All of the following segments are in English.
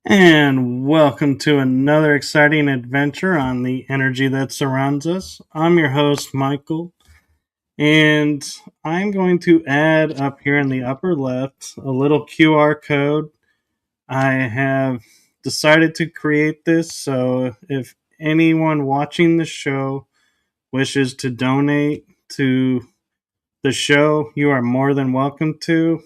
And welcome to another exciting adventure on the energy that surrounds us. I'm your host, Michael, and I'm going to add up here in the upper left a little QR code. I have decided to create this so if anyone watching the show wishes to donate to the show, you are more than welcome to.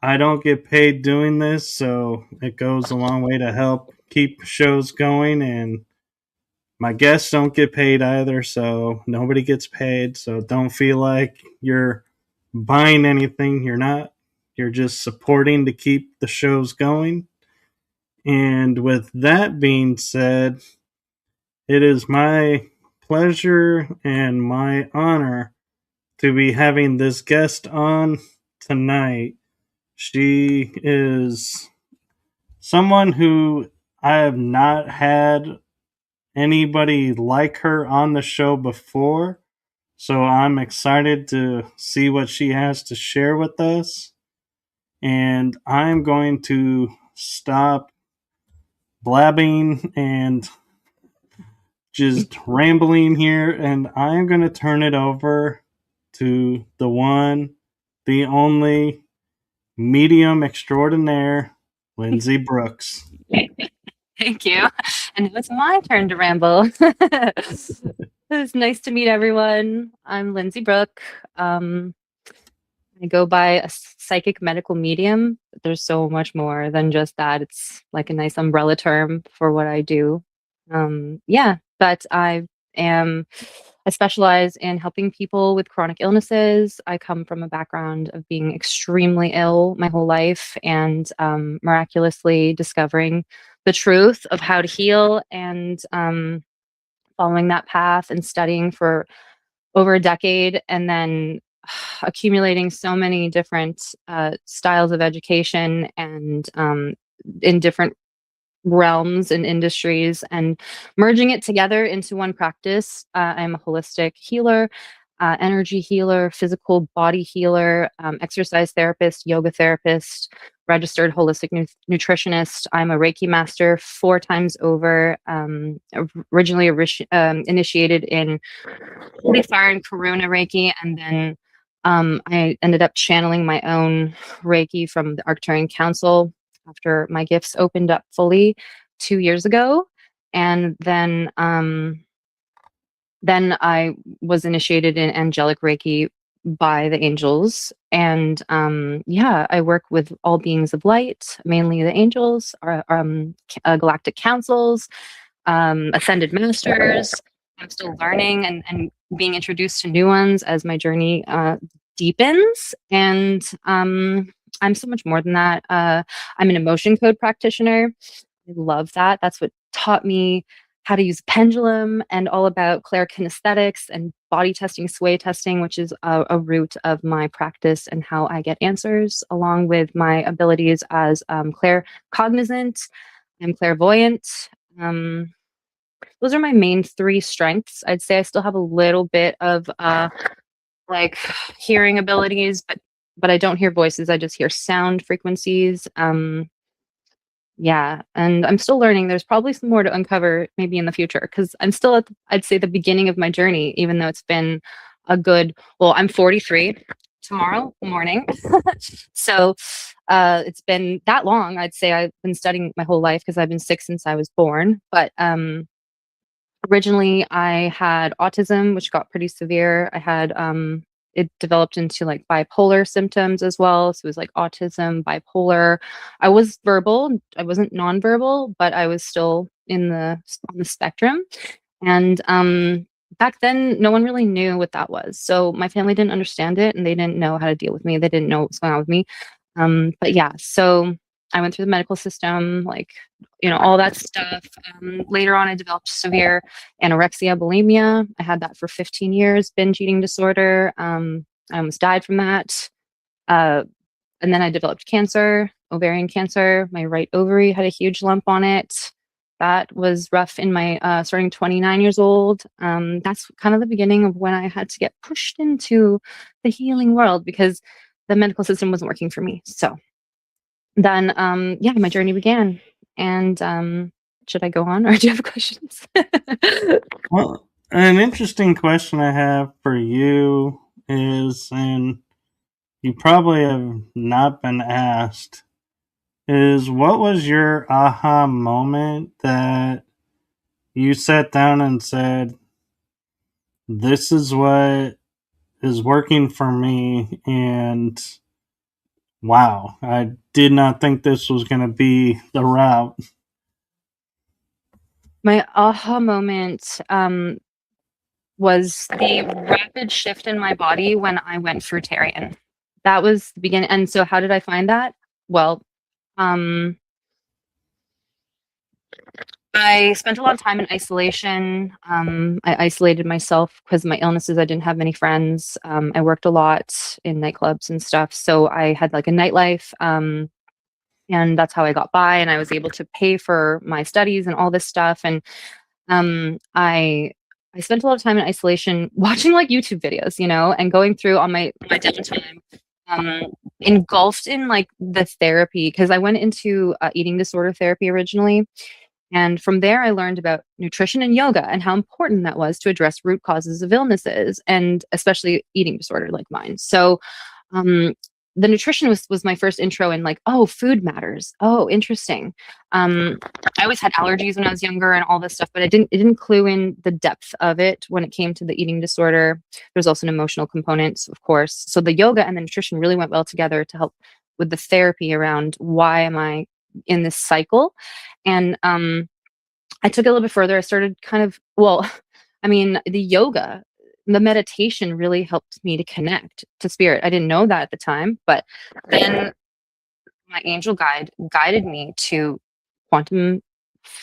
I don't get paid doing this, so it goes a long way to help keep shows going. And my guests don't get paid either, so nobody gets paid. So don't feel like you're buying anything. You're not. You're just supporting to keep the shows going. And with that being said, it is my pleasure and my honor to be having this guest on tonight. She is someone who I have not had anybody like her on the show before. So I'm excited to see what she has to share with us. And I'm going to stop blabbing and just rambling here. And I'm going to turn it over to the one, the only medium extraordinaire, Lindsay Brooks. Thank you. And now it's my turn to ramble. It's nice to meet everyone. I'm Lindsay Brooke. I go by a psychic medical medium. But there's so much more than just that. It's like a nice umbrella term for what I do. But am I specialize in helping people with chronic illnesses. I come from a background of being extremely ill my whole life and miraculously discovering the truth of how to heal and following that path and studying for over a decade and then accumulating so many different styles of education and in different realms and industries and merging it together into one practice. I'm a holistic healer, energy healer, physical body healer, exercise therapist, yoga therapist, registered holistic nutritionist. I'm a Reiki master 4 times over, originally initiated in Holy Fire and Karuna Reiki, and then I ended up channeling my own Reiki from the Arcturian Council after my gifts opened up fully 2 years ago. And then I was initiated in angelic Reiki by the angels. And I work with all beings of light, mainly the angels, galactic councils, ascended masters. I'm still learning and being introduced to new ones as my journey deepens. And I'm so much more than that. I'm an emotion code practitioner. I love that. That's what taught me how to use pendulum and all about clairkinesthetics and body testing, sway testing, which is a root of my practice and how I get answers, along with my abilities as claircognizant. I'm clairvoyant. Those are my main 3 strengths. I'd say I still have a little bit of like hearing abilities, but I don't hear voices. I just hear sound frequencies. And I'm still learning. There's probably some more to uncover maybe in the future because I'm still at, I'd say, the beginning of my journey, even though it's been I'm 43 tomorrow morning. So it's been that long. I'd say I've been studying my whole life because I've been sick since I was born. But originally I had autism, which got pretty severe. I had it developed into like bipolar symptoms as well. So it was like autism, bipolar. I was verbal. I wasn't nonverbal, but I was still on the spectrum. And back then, no one really knew what that was. So my family didn't understand it, and they didn't know how to deal with me. They didn't know what was going on with me. So I went through the medical system, like, all that stuff. Later on, I developed severe anorexia, bulimia. I had that for 15 years, binge eating disorder. I almost died from that. And then I developed cancer, ovarian cancer. My right ovary had a huge lump on it. That was rough in my starting 29 years old. That's kind of the beginning of when I had to get pushed into the healing world because the medical system wasn't working for me. So then yeah, my journey began. And should I go on, or do you have questions? Well, an interesting question I have for you is, and you probably have not been asked, is what was your aha moment that you sat down and said, this is what is working for me, and wow, I did not think this was going to be the route. My aha moment was the rapid shift in my body when I went fruitarian. That was the beginning. And so, how did I find that? Well, um, I spent a lot of time in isolation. I isolated myself because of my illnesses. I didn't have many friends. I worked a lot in nightclubs and stuff. So I had like a nightlife. And that's how I got by. And I was able to pay for my studies and all this stuff. And I spent a lot of time in isolation watching like YouTube videos, and going through on my downtime, um, engulfed in like the therapy because I went into eating disorder therapy originally. And from there, I learned about nutrition and yoga and how important that was to address root causes of illnesses and especially eating disorder like mine. So, um, the nutrition was my first intro in like, oh, food matters. Oh, interesting. I always had allergies when I was younger and all this stuff, but it didn't clue in the depth of it when it came to the eating disorder. There's also an emotional component, of course. So the yoga and the nutrition really went well together to help with the therapy around why am I in this cycle. And I took it a little bit further. I started kind of, well, I mean, the yoga, the meditation really helped me to connect to spirit. I didn't know that at the time, but then my angel guide guided me to quantum,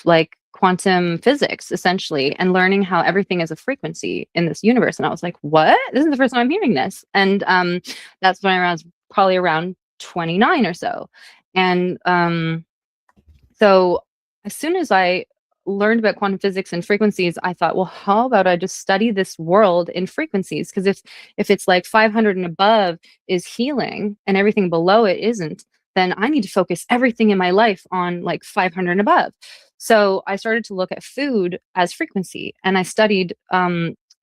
like quantum physics, essentially, and learning how everything is a frequency in this universe. And I was like, what? This is the first time I'm hearing this. And that's when I was probably around 29 or so. And so as soon as I learned about quantum physics and frequencies, I thought, well, how about I just study this world in frequencies? Because if it's like 500 and above is healing and everything below it isn't, then I need to focus everything in my life on like 500 and above. So I started to look at food as frequency, and I studied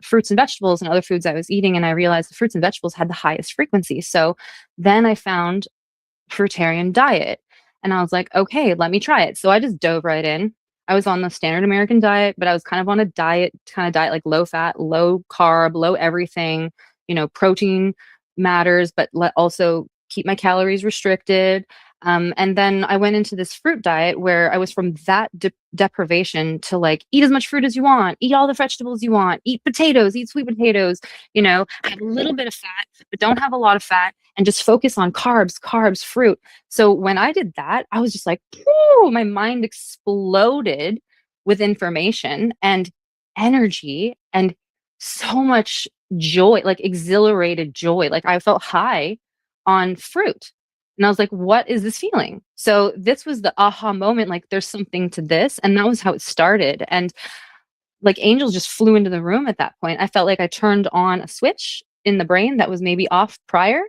fruits and vegetables and other foods I was eating, and I realized the fruits and vegetables had the highest frequency. So then I found fruitarian diet. And I was like, okay, let me try it. So I just dove right in. I was on the standard American diet, but I was kind of on a diet, kind of diet like low fat, low carb, low everything. Protein matters, but let also keep my calories restricted. And then I went into this fruit diet where I was from that deprivation to like eat as much fruit as you want, eat all the vegetables you want, eat potatoes, eat sweet potatoes, have a little bit of fat, but don't have a lot of fat, and just focus on carbs, fruit. So when I did that, I was just like, whew, my mind exploded with information and energy and so much joy, like exhilarated joy. Like I felt high on fruit. And I was like, what is this feeling? So this was the aha moment. Like there's something to this. And that was how it started. And like angels just flew into the room at that point. I felt like I turned on a switch in the brain that was maybe off prior.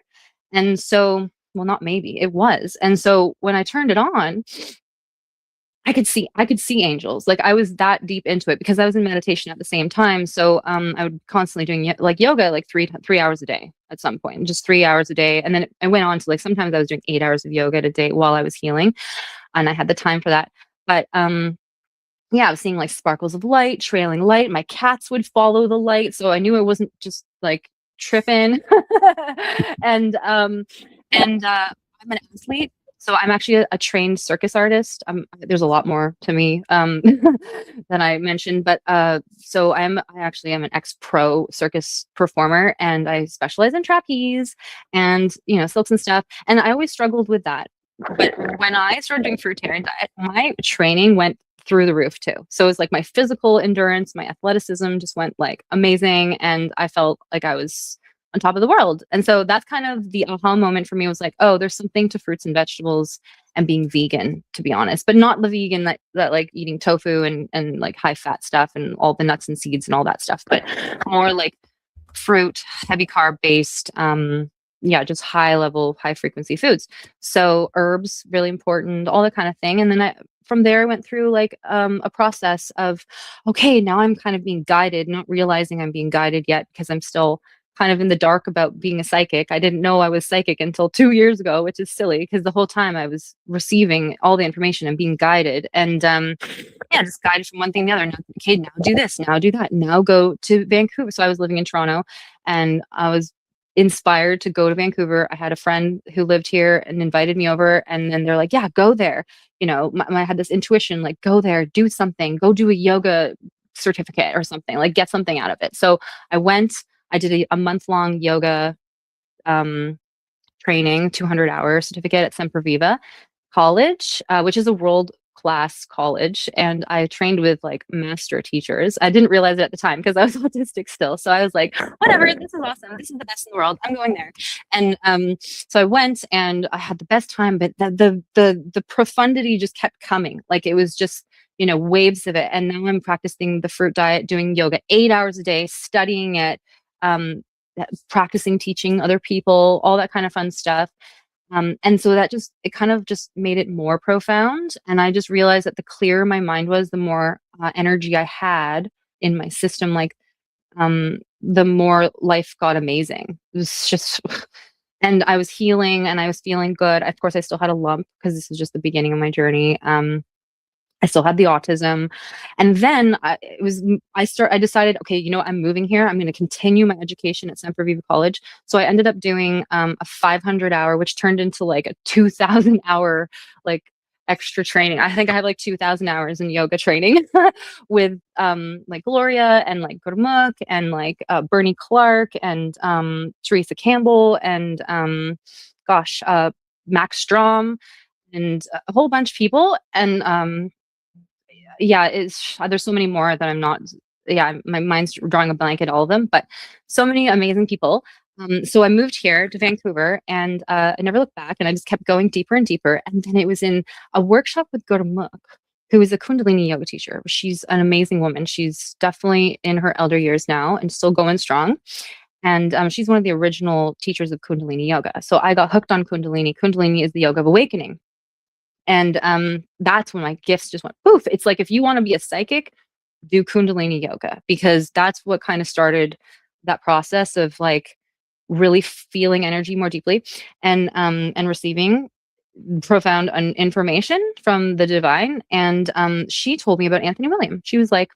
And so, well, not maybe, it was. And so when I turned it on, I could see angels. Like I was that deep into it because I was in meditation at the same time. So I would constantly doing like yoga like 3 hours a day at some point, just 3 hours a day. And then I went on to like sometimes I was doing 8 hours of yoga a day while I was healing, and I had the time for that. But yeah, I was seeing like sparkles of light, trailing light. My cats would follow the light, so I knew I wasn't just like tripping. and I'm an athlete, so I'm actually a trained circus artist. There's a lot more to me than I mentioned, but so I actually am an ex-pro circus performer, and I specialize in trapeze and silks and stuff. And I always struggled with that. But when I started doing fruitarian diet, my training went through the roof too. So it's like my physical endurance, my athleticism just went like amazing. And I felt like I was on top of the world. And so that's kind of the aha moment for me, was like, oh, there's something to fruits and vegetables and being vegan, to be honest, but not the vegan that like eating tofu and like high fat stuff and all the nuts and seeds and all that stuff, but more like fruit, heavy carb based, yeah, just high level, high frequency foods. So herbs, really important, all that kind of thing. And then from there, I went through like a process of, okay, now I'm kind of being guided, not realizing I'm being guided yet because I'm still kind of in the dark about being a psychic. I didn't know I was psychic until 2 years ago, which is silly because the whole time I was receiving all the information and being guided. And yeah, just guided from one thing to the other. Now, okay, now do this, now do that, now go to Vancouver. So I was living in Toronto and I was inspired to go to Vancouver. I had a friend who lived here and invited me over, and then they're like, yeah, go there. You know, I had this intuition, like, go there, do something, go do a yoga certificate or something, like get something out of it. So I went, I did a month-long yoga um, training, 200-hour certificate at Semper Viva College, which is a world class college. And I trained with like master teachers. I didn't realize it at the time because I was autistic still. So I was like, whatever, this is awesome. This is the best in the world. I'm going there. And so I went and I had the best time, but the profundity just kept coming. Like it was just, you know, waves of it. And now I'm practicing the fruit diet, doing yoga 8 hours a day, studying it, practicing teaching other people, all that kind of fun stuff. And so that just, it kind of just made it more profound. And I just realized that the clearer my mind was, the more energy I had in my system, like the more life got amazing. It was just, and I was healing and I was feeling good. Of course, I still had a lump because this is just the beginning of my journey. I still had the autism. And then I decided, okay, you know what, I'm moving here. I'm going to continue my education at Semper Viva College. So I ended up doing a 500-hour, which turned into like a 2,000-hour, like extra training. I think I have like 2,000 hours in yoga training with like Gloria and like Gurmukh and like Bernie Clark and Teresa Campbell and Max Strom and a whole bunch of people. And yeah, there's so many more that I'm not. Yeah, my mind's drawing a blank at all of them, but so many amazing people. So I moved here to Vancouver, and I never looked back, and I just kept going deeper and deeper. And then it was in a workshop with Gurmukh, who is a Kundalini yoga teacher. She's an amazing woman. She's definitely in her elder years now and still going strong. And she's one of the original teachers of Kundalini yoga. So I got hooked on Kundalini. Kundalini is the yoga of awakening. And that's when my gifts just went poof. It's like if you want to be a psychic, do Kundalini yoga, because that's what kind of started that process of like really feeling energy more deeply and receiving profound information from the divine. And she told me about Anthony William. She was like,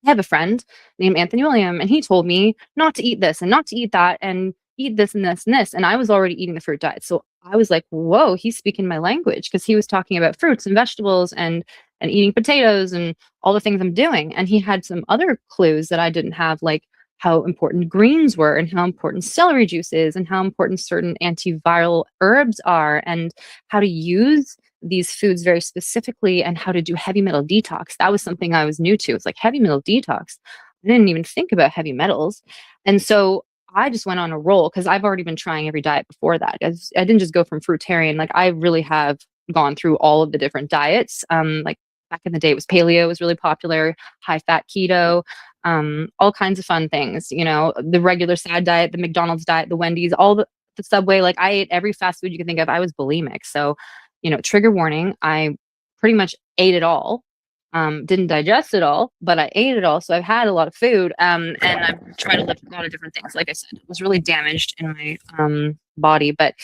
I have a friend named Anthony William, and he told me not to eat this and not to eat that and eat this and this and this. And I was already eating the fruit diet. So I was like, whoa, he's speaking my language, because he was talking about fruits and vegetables and eating potatoes and all the things I'm doing. And he had some other clues that I didn't have, like how important greens were and how important celery juice is and how important certain antiviral herbs are and how to use these foods very specifically and how to do heavy metal detox. That was something I was new to. It's like heavy metal detox. I didn't even think about heavy metals. And so I just went on a roll because I've already been trying every diet before that. I didn't just go from fruitarian. Like I really have gone through all of the different diets. Like back in the day, it was paleo was really popular, high fat keto, all kinds of fun things. You know, the regular sad diet, the McDonald's diet, the Wendy's, all the Subway. Like I ate every fast food you can think of. I was bulimic. So, you know, trigger warning, I pretty much ate it all. Didn't digest it all, but I ate it all. So I've had a lot of food. And I've tried to lift a lot of different things. Like I said, it was really damaged in my body. But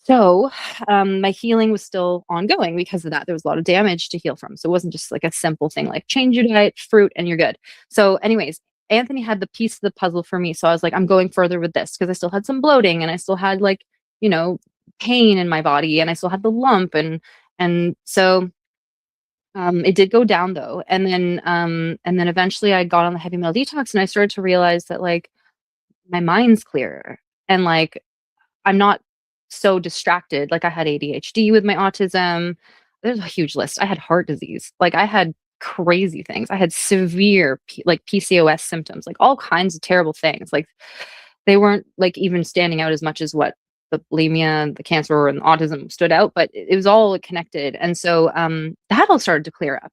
so my healing was still ongoing because of that. There was a lot of damage to heal from. So it wasn't just like a simple thing like change your diet, fruit, and you're good. So, anyways, Anthony had the piece of the puzzle for me. So I was like, I'm going further with this because I still had some bloating and I still had like, you know, pain in my body and I still had the lump and so it did go down though. And then eventually I got on the heavy metal detox and I started to realize that like my mind's clearer and like I'm not so distracted. Like I had ADHD with my autism. There's a huge list. I had heart disease. Like I had crazy things. I had severe like PCOS symptoms, like all kinds of terrible things. Like they weren't like even standing out as much as what the bulimia, the cancer, and autism stood out, but it was all connected. And so that all started to clear up.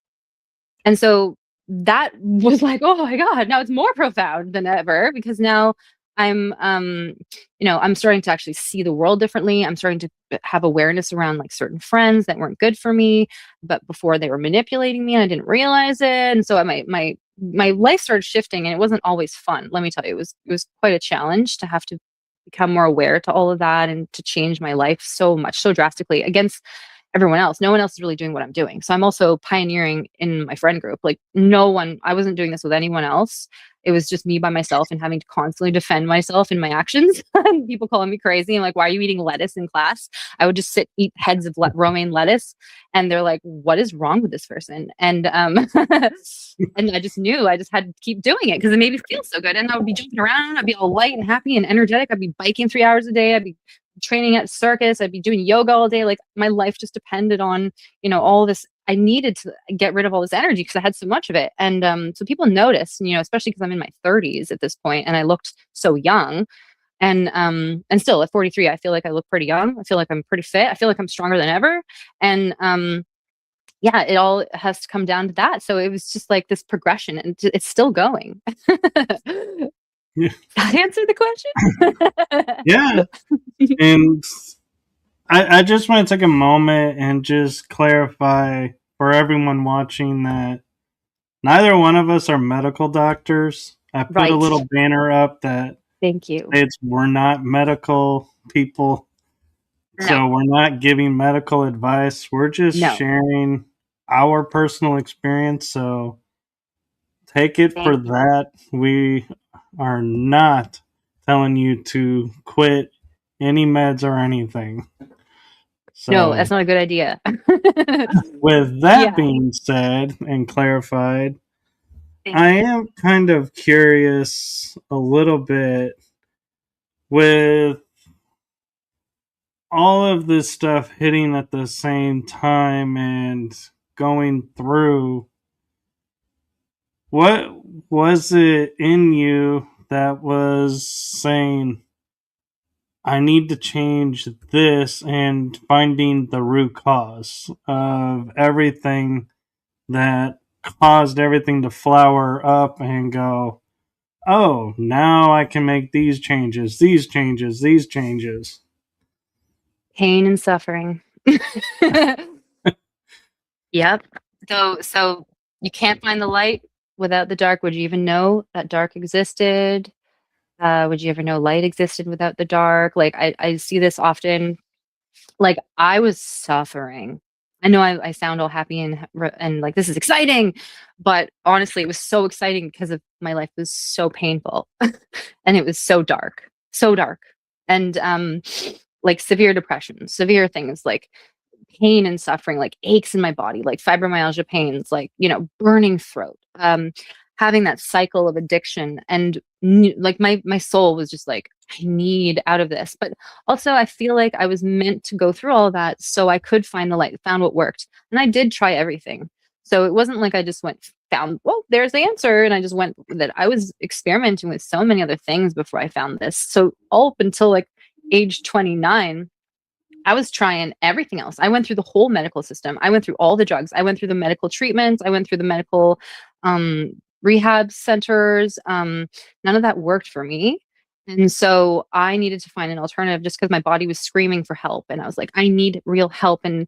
And so that was like, oh my God, now it's more profound than ever because now I'm I'm starting to actually see the world differently. I'm starting to have awareness around like certain friends that weren't good for me, but before they were manipulating me and I didn't realize it. And so my life started shifting, and it wasn't always fun. Let me tell you, it was quite a challenge to have to become more aware to all of that and to change my life so much, so drastically against everyone else. No one else is really doing what I'm doing. So I'm also pioneering in my friend group. Like I wasn't doing this with anyone else. It was just me by myself and having to constantly defend myself in my actions. And people calling me crazy. I'm like, why are you eating lettuce in class? I would just eat heads of romaine lettuce. And they're like, what is wrong with this person? And and I just knew I just had to keep doing it because it made me feel so good. And I would be jumping around. I'd be all light and happy and energetic. I'd be biking 3 hours a day. I'd be training at circus. I'd be doing yoga all day. Like my life just depended on, all this. I needed to get rid of all this energy because I had so much of it. And so people notice, especially because I'm in my 30s at this point and I looked so young. And still at 43, I feel like I look pretty young. I feel like I'm pretty fit. I feel like I'm stronger than ever. And yeah, it all has to come down to that. So it was just like this progression, and it's still going. Yeah. That answer the question? Yeah. And I just want to take a moment and just clarify for everyone watching that neither one of us are medical doctors. I put a Right. little banner up that Thank you. states we're not medical people. No, So we're not giving medical advice. We're just no. sharing our personal experience. So take it for Thank you. that. We are not telling you to quit any meds or anything. No, So, that's not a good idea. with that Yeah. being said and clarified, Thank I you. am kind of curious a little bit with all of this stuff hitting at the same time and going through. What was it in you that was saying, I need to change this, and finding the root cause of everything that caused everything to flower up and go, oh, now I can make these changes, these changes, these changes? Pain and suffering. Yep. So you can't find the light without the dark. Would you even know that dark existed? Would you ever know light existed without the dark? Like I see this often. Like I was suffering. I know I sound all happy and like this is exciting, but honestly, it was so exciting because of my life was so painful, and it was so dark, and like severe depression, severe things like pain and suffering, like aches in my body, like fibromyalgia pains, like, burning throat, having that cycle of addiction. And like my soul was just like, I need out of this. But also, I feel like I was meant to go through all of that so I could find the light, found what worked. And I did try everything. So it wasn't like I just found, well, there's the answer. And I just went with it. I was experimenting with so many other things before I found this. So all up until like age 29, I was trying everything else. I went through the whole medical system. I went through all the drugs. I went through the medical treatments. I went through the medical um, rehab centers. None of that worked for me. And so I needed to find an alternative just because my body was screaming for help. And I was like, I need real help. And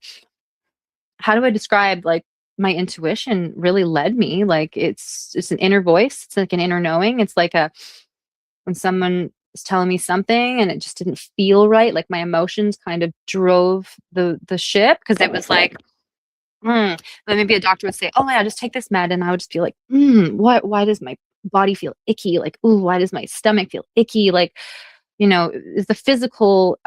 how do I describe, like, my intuition really led me? Like it's an inner voice. It's like an inner knowing. It's like when someone was telling me something and it just didn't feel right, like my emotions kind of drove the ship, because it was like, then maybe a doctor would say, oh yeah, just take this med, and I would just be like, why does my body feel icky? Like, ooh, why does my stomach feel icky? Like, is the physical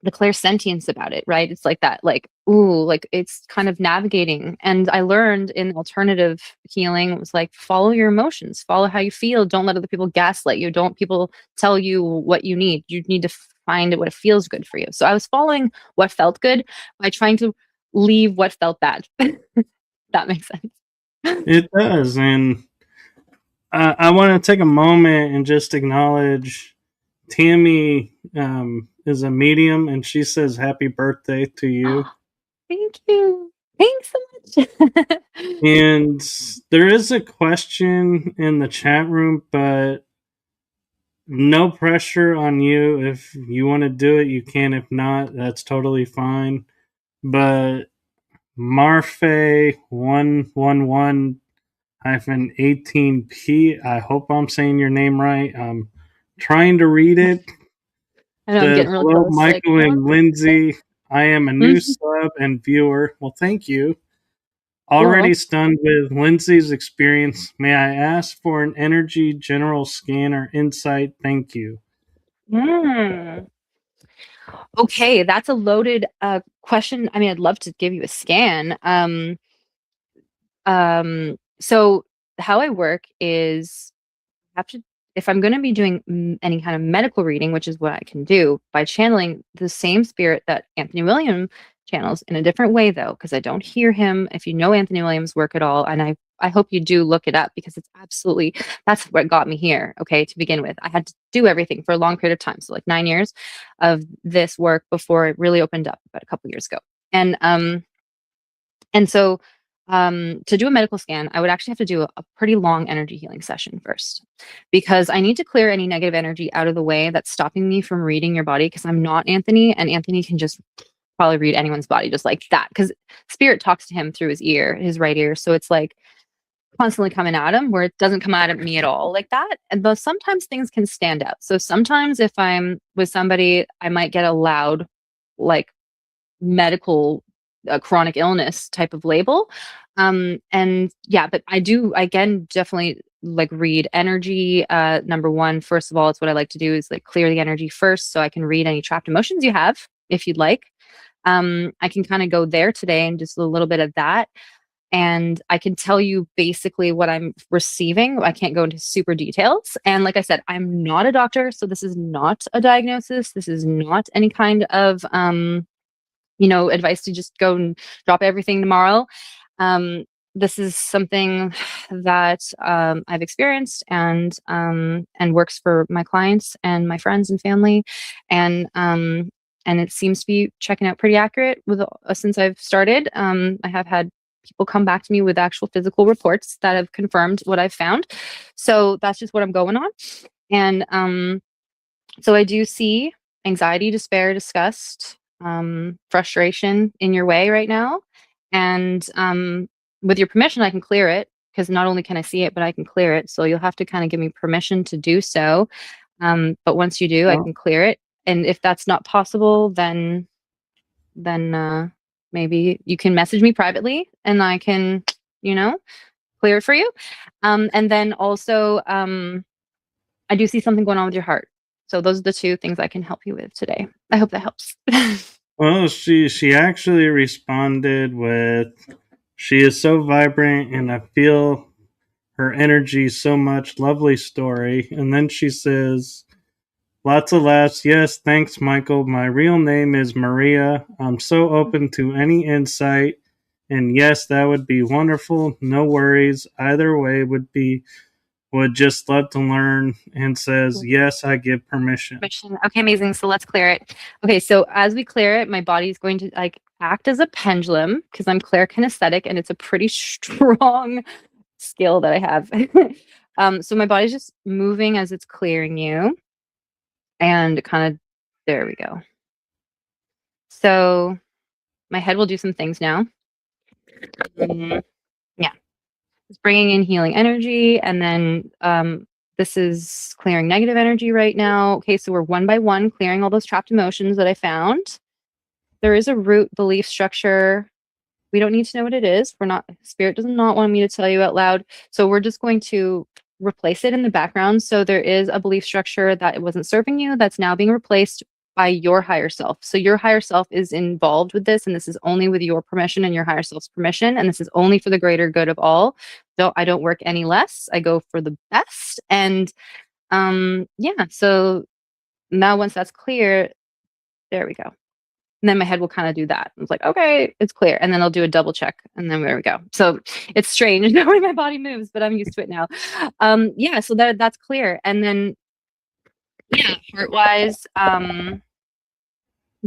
the clairsentience about it, right? It's like that, like, ooh, like it's kind of navigating. And I learned in alternative healing, it was like, follow your emotions, follow how you feel. Don't let other people gaslight you. Don't people tell you what you need. You need to find what feels good for you. So I was following what felt good by trying to leave what felt bad. That makes sense. It does. And I want to take a moment and just acknowledge Tammy is a medium, and she says happy birthday to you. Thank you. Thanks so much. And there is a question in the chat room, but no pressure on you. If you want to do it, you can. If not, that's totally fine. But Marfe 111 18P. I hope I'm saying your name right. I'm trying to read it. I know I'm Says, getting real hello, close. Like, Michael and Lindsay. I am a new mhm, sub and viewer. Well, thank you. Already cool. stunned with Lindsay's experience. May I ask for an energy general scan or insight? Thank you. Mm. Okay, that's a loaded question. I mean, I'd love to give you a scan. So how I work is I have to if I'm going to be doing any kind of medical reading, which is what I can do by channeling the same spirit that Anthony Williams channels in a different way, though, because I don't hear him. If you know Anthony Williams' work at all, and I hope you do look it up because it's absolutely that's what got me here. Okay, to begin with, I had to do everything for a long period of time, so like 9 years of this work before it really opened up about a couple years ago, and and so, to do a medical scan, I would actually have to do a pretty long energy healing session first because I need to clear any negative energy out of the way that's stopping me from reading your body because I'm not Anthony, and Anthony can just probably read anyone's body just like that because spirit talks to him through his ear, his right ear. So it's like constantly coming at him where it doesn't come out at me at all like that. And though sometimes things can stand out. So sometimes if I'm with somebody, I might get a loud, like medical chronic illness type of label. And yeah, but I do again definitely like read energy. Number one, first of all, it's what I like to do is like clear the energy first so I can read any trapped emotions you have if you'd like. I can kind of go there today and just a little bit of that. And I can tell you basically what I'm receiving. I can't go into super details. And like I said, I'm not a doctor, so this is not a diagnosis. This is not any kind of advice to just go and drop everything tomorrow. Um, this is something that I've experienced and works for my clients and my friends and family, and it seems to be checking out pretty accurate with since I've started. I have had people come back to me with actual physical reports that have confirmed what I've found. So that's just what I'm going on, and so I do see anxiety, despair, disgust, frustration in your way right now. And with your permission, I can clear it because not only can I see it, but I can clear it. So you'll have to kind of give me permission to do so. But once you do, I Well, can clear it. And if that's not possible, then maybe you can message me privately and I can, you know, clear it for you. And then also, I do see something going on with your heart. So those are the two things I can help you with today. I hope that helps. well, she actually responded with, "She is so vibrant, and I feel her energy so much. Lovely story." And then she says, "Lots of laughs. Yes, thanks, Michael. My real name is Maria. I'm so open to any insight. And yes, that would be wonderful. No worries. Either way would just love to learn." And says, "Yes, I give permission." Permission. Okay, amazing. So let's clear it. Okay, so as we clear it, my body is going to like act as a pendulum because I'm clairkinesthetic and it's a pretty strong skill that I have. So my body's just moving as it's clearing you and kind of there we go. So my head will do some things now. Yeah. It's bringing in healing energy, and then this is clearing negative energy right now. Okay, so we're one by one clearing all those trapped emotions that I found. There is a root belief structure. We don't need to know what it is. We're not, spirit does not want me to tell you out loud. So we're just going to replace it in the background. So there is a belief structure that it wasn't serving you that's now being replaced by your higher self. So your higher self is involved with this, and this is only with your permission and your higher self's permission, and this is only for the greater good of all. I don't work any less. I go for the best. And yeah, so now once that's clear, there we go. And then my head will kind of do that. It's like, okay, it's clear. And then I'll do a double check. And then there we go. So it's strange the way my body moves, but I'm used to it now. Yeah, so that's clear. And then yeah, heart wise,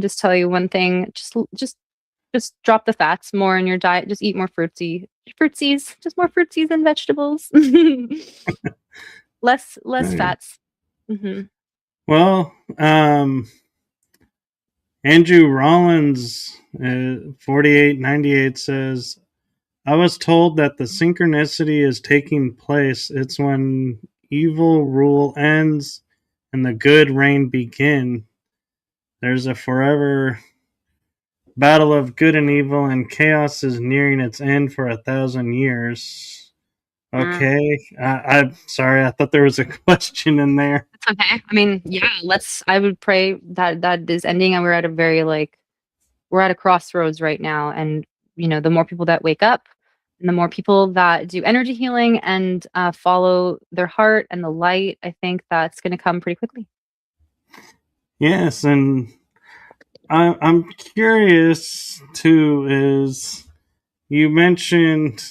just tell you one thing, just drop the fats more in your diet. Just eat more fruitsies, just more fruitsies and vegetables. Less Yeah. fats. Hmm. Well, Andrew Rollins, 4898 says, I was told that the synchronicity is taking place. It's when evil rule ends and the good reign begin. There's a forever battle of good and evil, and chaos is nearing its end for 1,000 years. Mm, Okay, I'm sorry. I thought there was a question in there. it's okay. I mean, yeah, I would pray that that is ending, and we're at a very like, we're at a crossroads right now. And, the more people that wake up and the more people that do energy healing and follow their heart and the light, I think that's going to come pretty quickly. Yes, and I'm curious too. Is you mentioned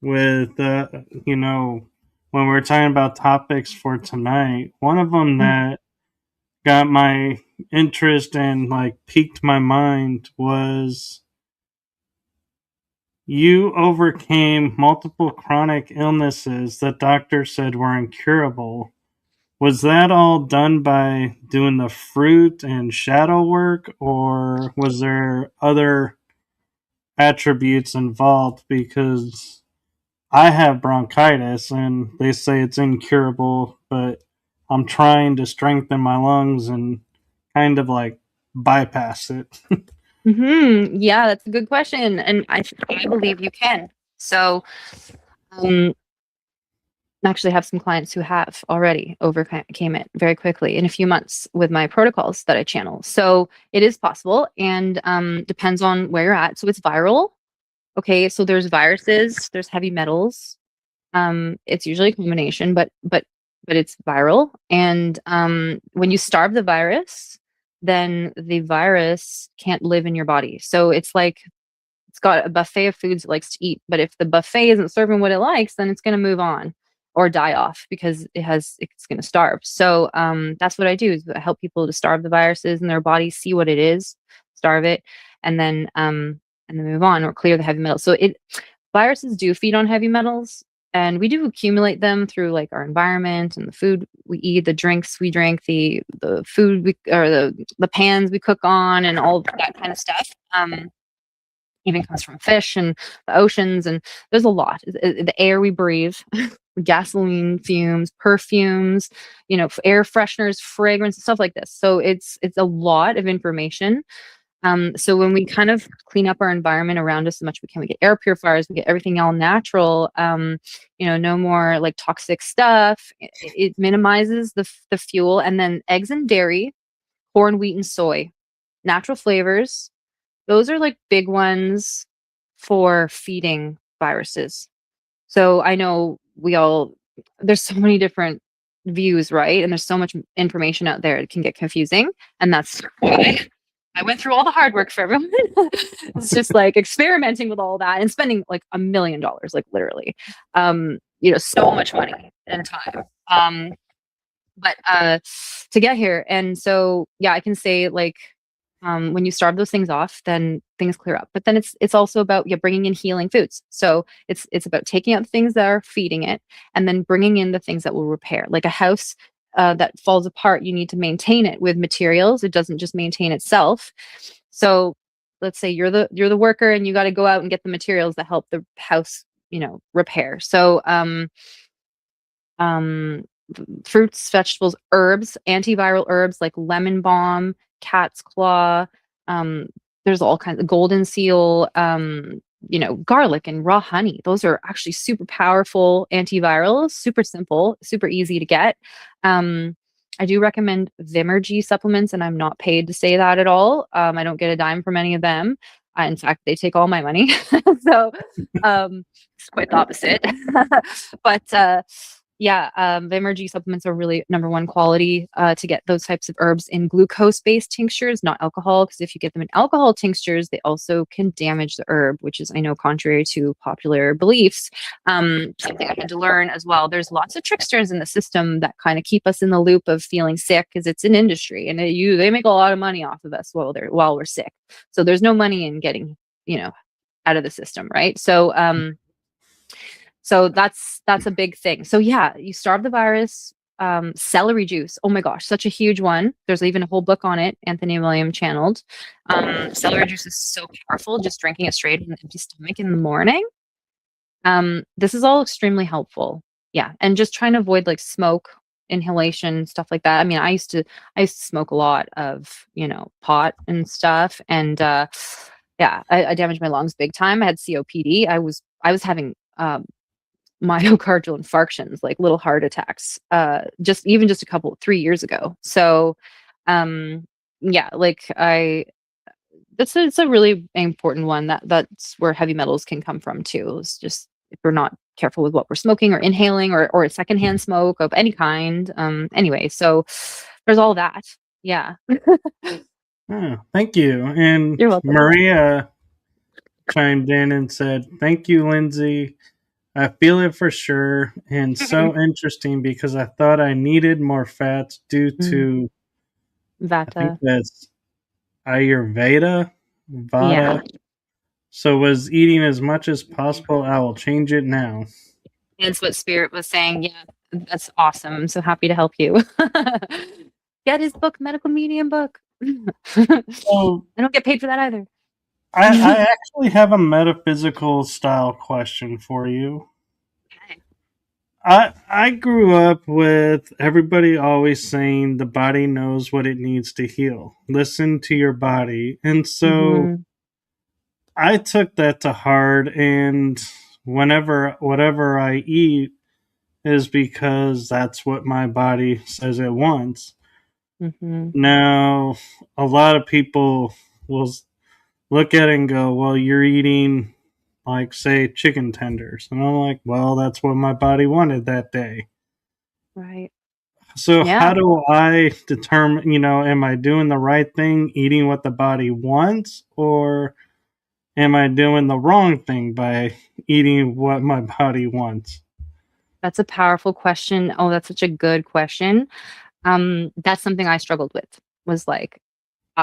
with when we are talking about topics for tonight, one of them Mm. that got my interest and like piqued my mind was you overcame multiple chronic illnesses that doctors said were incurable. Was that all done by doing the fruit and shadow work, or was there other attributes involved? Because I have bronchitis and they say it's incurable, but I'm trying to strengthen my lungs and kind of like bypass it. Yeah, that's a good question, and I believe you can. So, um, I actually have some clients who have already overcame it very quickly in a few months with my protocols that I channel. So it is possible, and depends on where you're at. So it's viral. Okay, so there's viruses, there's heavy metals. It's usually a combination, but it's viral. And when you starve the virus, then the virus can't live in your body. So it's like it's got a buffet of foods it likes to eat. But if the buffet isn't serving what it likes, then it's going to move on or die off because it's going to starve. So that's what I do is I help people to starve the viruses in their bodies, see what it is, starve it, and then move on or clear the heavy metals. So it viruses do feed on heavy metals. And we do accumulate them through like our environment and the food we eat, the drinks we drink, the food we or the pans we cook on, and all that kind of stuff. Even comes from fish and the oceans, and there's a lot. The air we breathe, gasoline fumes, perfumes, air fresheners, fragrance, stuff like this. So it's a lot of information. So when we kind of clean up our environment around us as much as we can, we get air purifiers, we get everything all natural. No more like toxic stuff. It minimizes the fuel, and then eggs and dairy, corn, wheat, and soy, natural flavors, those are like big ones for feeding viruses. So I know there's so many different views, right? And there's so much information out there, it can get confusing. And that's why I went through all the hard work for everyone. It's just like experimenting with all that and spending like $1 million, like literally, so much money and time. But to get here. And so, yeah, I can say like, when you starve those things off, then things clear up. But then it's also about bringing in healing foods. So it's about taking out the things that are feeding it, and then bringing in the things that will repair. Like a house that falls apart, you need to maintain it with materials. It doesn't just maintain itself. So let's say you're the worker, and you got to go out and get the materials that help the house, repair. So um, fruits, vegetables, herbs, antiviral herbs like lemon balm, cat's claw. Um, there's all kinds of golden seal, garlic and raw honey. Those are actually super powerful antivirals, super simple, super easy to get. I do recommend Vimergy supplements, and I'm not paid to say that at all. I don't get a dime from any of them. In fact, they take all my money. So it's quite the opposite. But yeah, Vimergy supplements are really number one quality to get those types of herbs in glucose-based tinctures, not alcohol, because if you get them in alcohol tinctures, they also can damage the herb, which is, I know, contrary to popular beliefs. Something I had to learn as well. There's lots of tricksters in the system that kind of keep us in the loop of feeling sick, because it's an industry, and they make a lot of money off of us while we're sick. So there's no money in getting, out of the system, right? So that's a big thing. So yeah, you starve the virus, celery juice. Oh my gosh, such a huge one. There's even a whole book on it, Anthony William channeled. Celery juice is so powerful, just drinking it straight on an empty stomach in the morning. This is all extremely helpful. Yeah, and just trying to avoid like smoke, inhalation, stuff like that. I mean, I used to smoke a lot of, pot and stuff, and yeah, I damaged my lungs big time. I had COPD. I was having myocardial infarctions, like little heart attacks, just a couple 3 years ago. So, yeah, like it's a really important one that's where heavy metals can come from too. It's just if we're not careful with what we're smoking or inhaling or a secondhand smoke of any kind. Anyway, so there's all that. Yeah. Oh, thank you. And You're welcome. Maria chimed in and said, "Thank you, Lindsay. I feel it for sure, and so interesting because I thought I needed more fats due to, I think Vata. that's Ayurveda, Yeah. Vata. So was eating as much as possible. I will change it now." That's what Spirit was saying. Yeah. That's awesome. I'm so happy to help you. Get his book, Medical Medium book. I So don't get paid for that either. I actually have a metaphysical style question for you. Okay. I grew up with everybody always saying the body knows what it needs to heal. Listen to your body. And so Mhm. I took that to heart, and whatever I eat is because that's what my body says it wants. Mhm. Now, a lot of people will look at it and go, "Well, you're eating, like, say, chicken tenders." And I'm like, "Well, that's what my body wanted that day." Right. So, how Yeah. do I determine, am I doing the right thing, eating what the body wants, or am I doing the wrong thing by eating what my body wants? That's a powerful question. Oh, that's such a good question. That's something I struggled with, was like,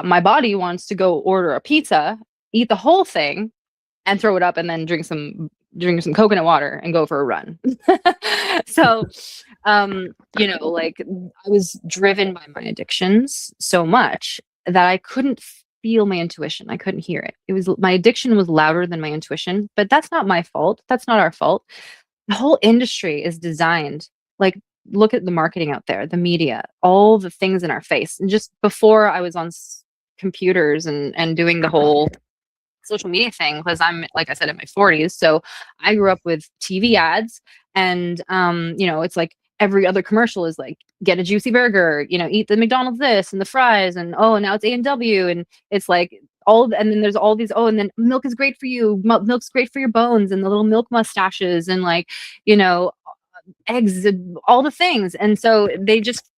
my body wants to go order a pizza, eat the whole thing, and throw it up, and then drink some coconut water and go for a run. So, like I was driven by my addictions so much that I couldn't feel my intuition. I couldn't hear it. It was my addiction was louder than my intuition, but that's not my fault. That's not our fault. The whole industry is designed like look at the marketing out there, the media, all the things in our face. And just before I was on computers and doing the whole social media thing, because I'm, like I said, in my 40s, so I grew up with TV ads, and it's like every other commercial is like, get a juicy burger, eat the McDonald's this and the fries, and oh, now it's A&W, and it's like and then there's all these, oh, and then milk is great for you, milk's great for your bones, and the little milk mustaches, and like, you know eggs, and all the things. And so they just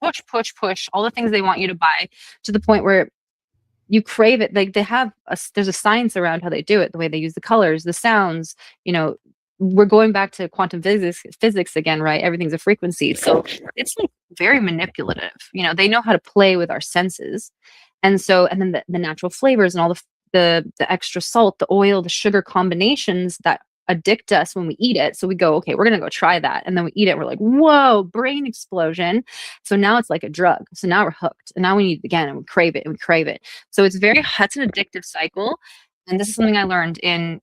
push, push, push all the things they want you to buy, to the point where you crave it. Like, there's a science around how they do it, the way they use the colors, the sounds. We're going back to quantum physics again, right? Everything's a frequency. So it's like very manipulative. They know how to play with our senses. And then the natural flavors and all the extra salt, the oil, the sugar combinations that addict us when we eat it. So we go, okay, we're gonna go try that. And then we eat it, we're like, whoa, brain explosion. So now it's like a drug. So now we're hooked. And now we need it again, and we crave it and we crave it. So that's an addictive cycle. And this is something I learned in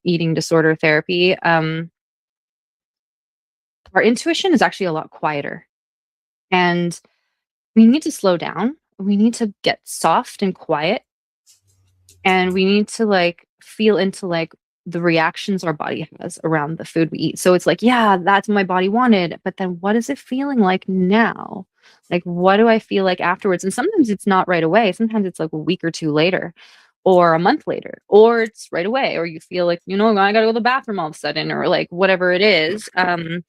eating disorder therapy. Our intuition is actually a lot quieter. And we need to slow down. We need to get soft and quiet, and we need to like feel into like the reactions our body has around the food we eat. So it's like, yeah, that's what my body wanted, but then what is it feeling like now? Like, what do I feel like afterwards? And sometimes it's not right away. Sometimes it's like a week or two later, or a month later, or it's right away, or you feel like, I gotta go to the bathroom all of a sudden, or like whatever it is. And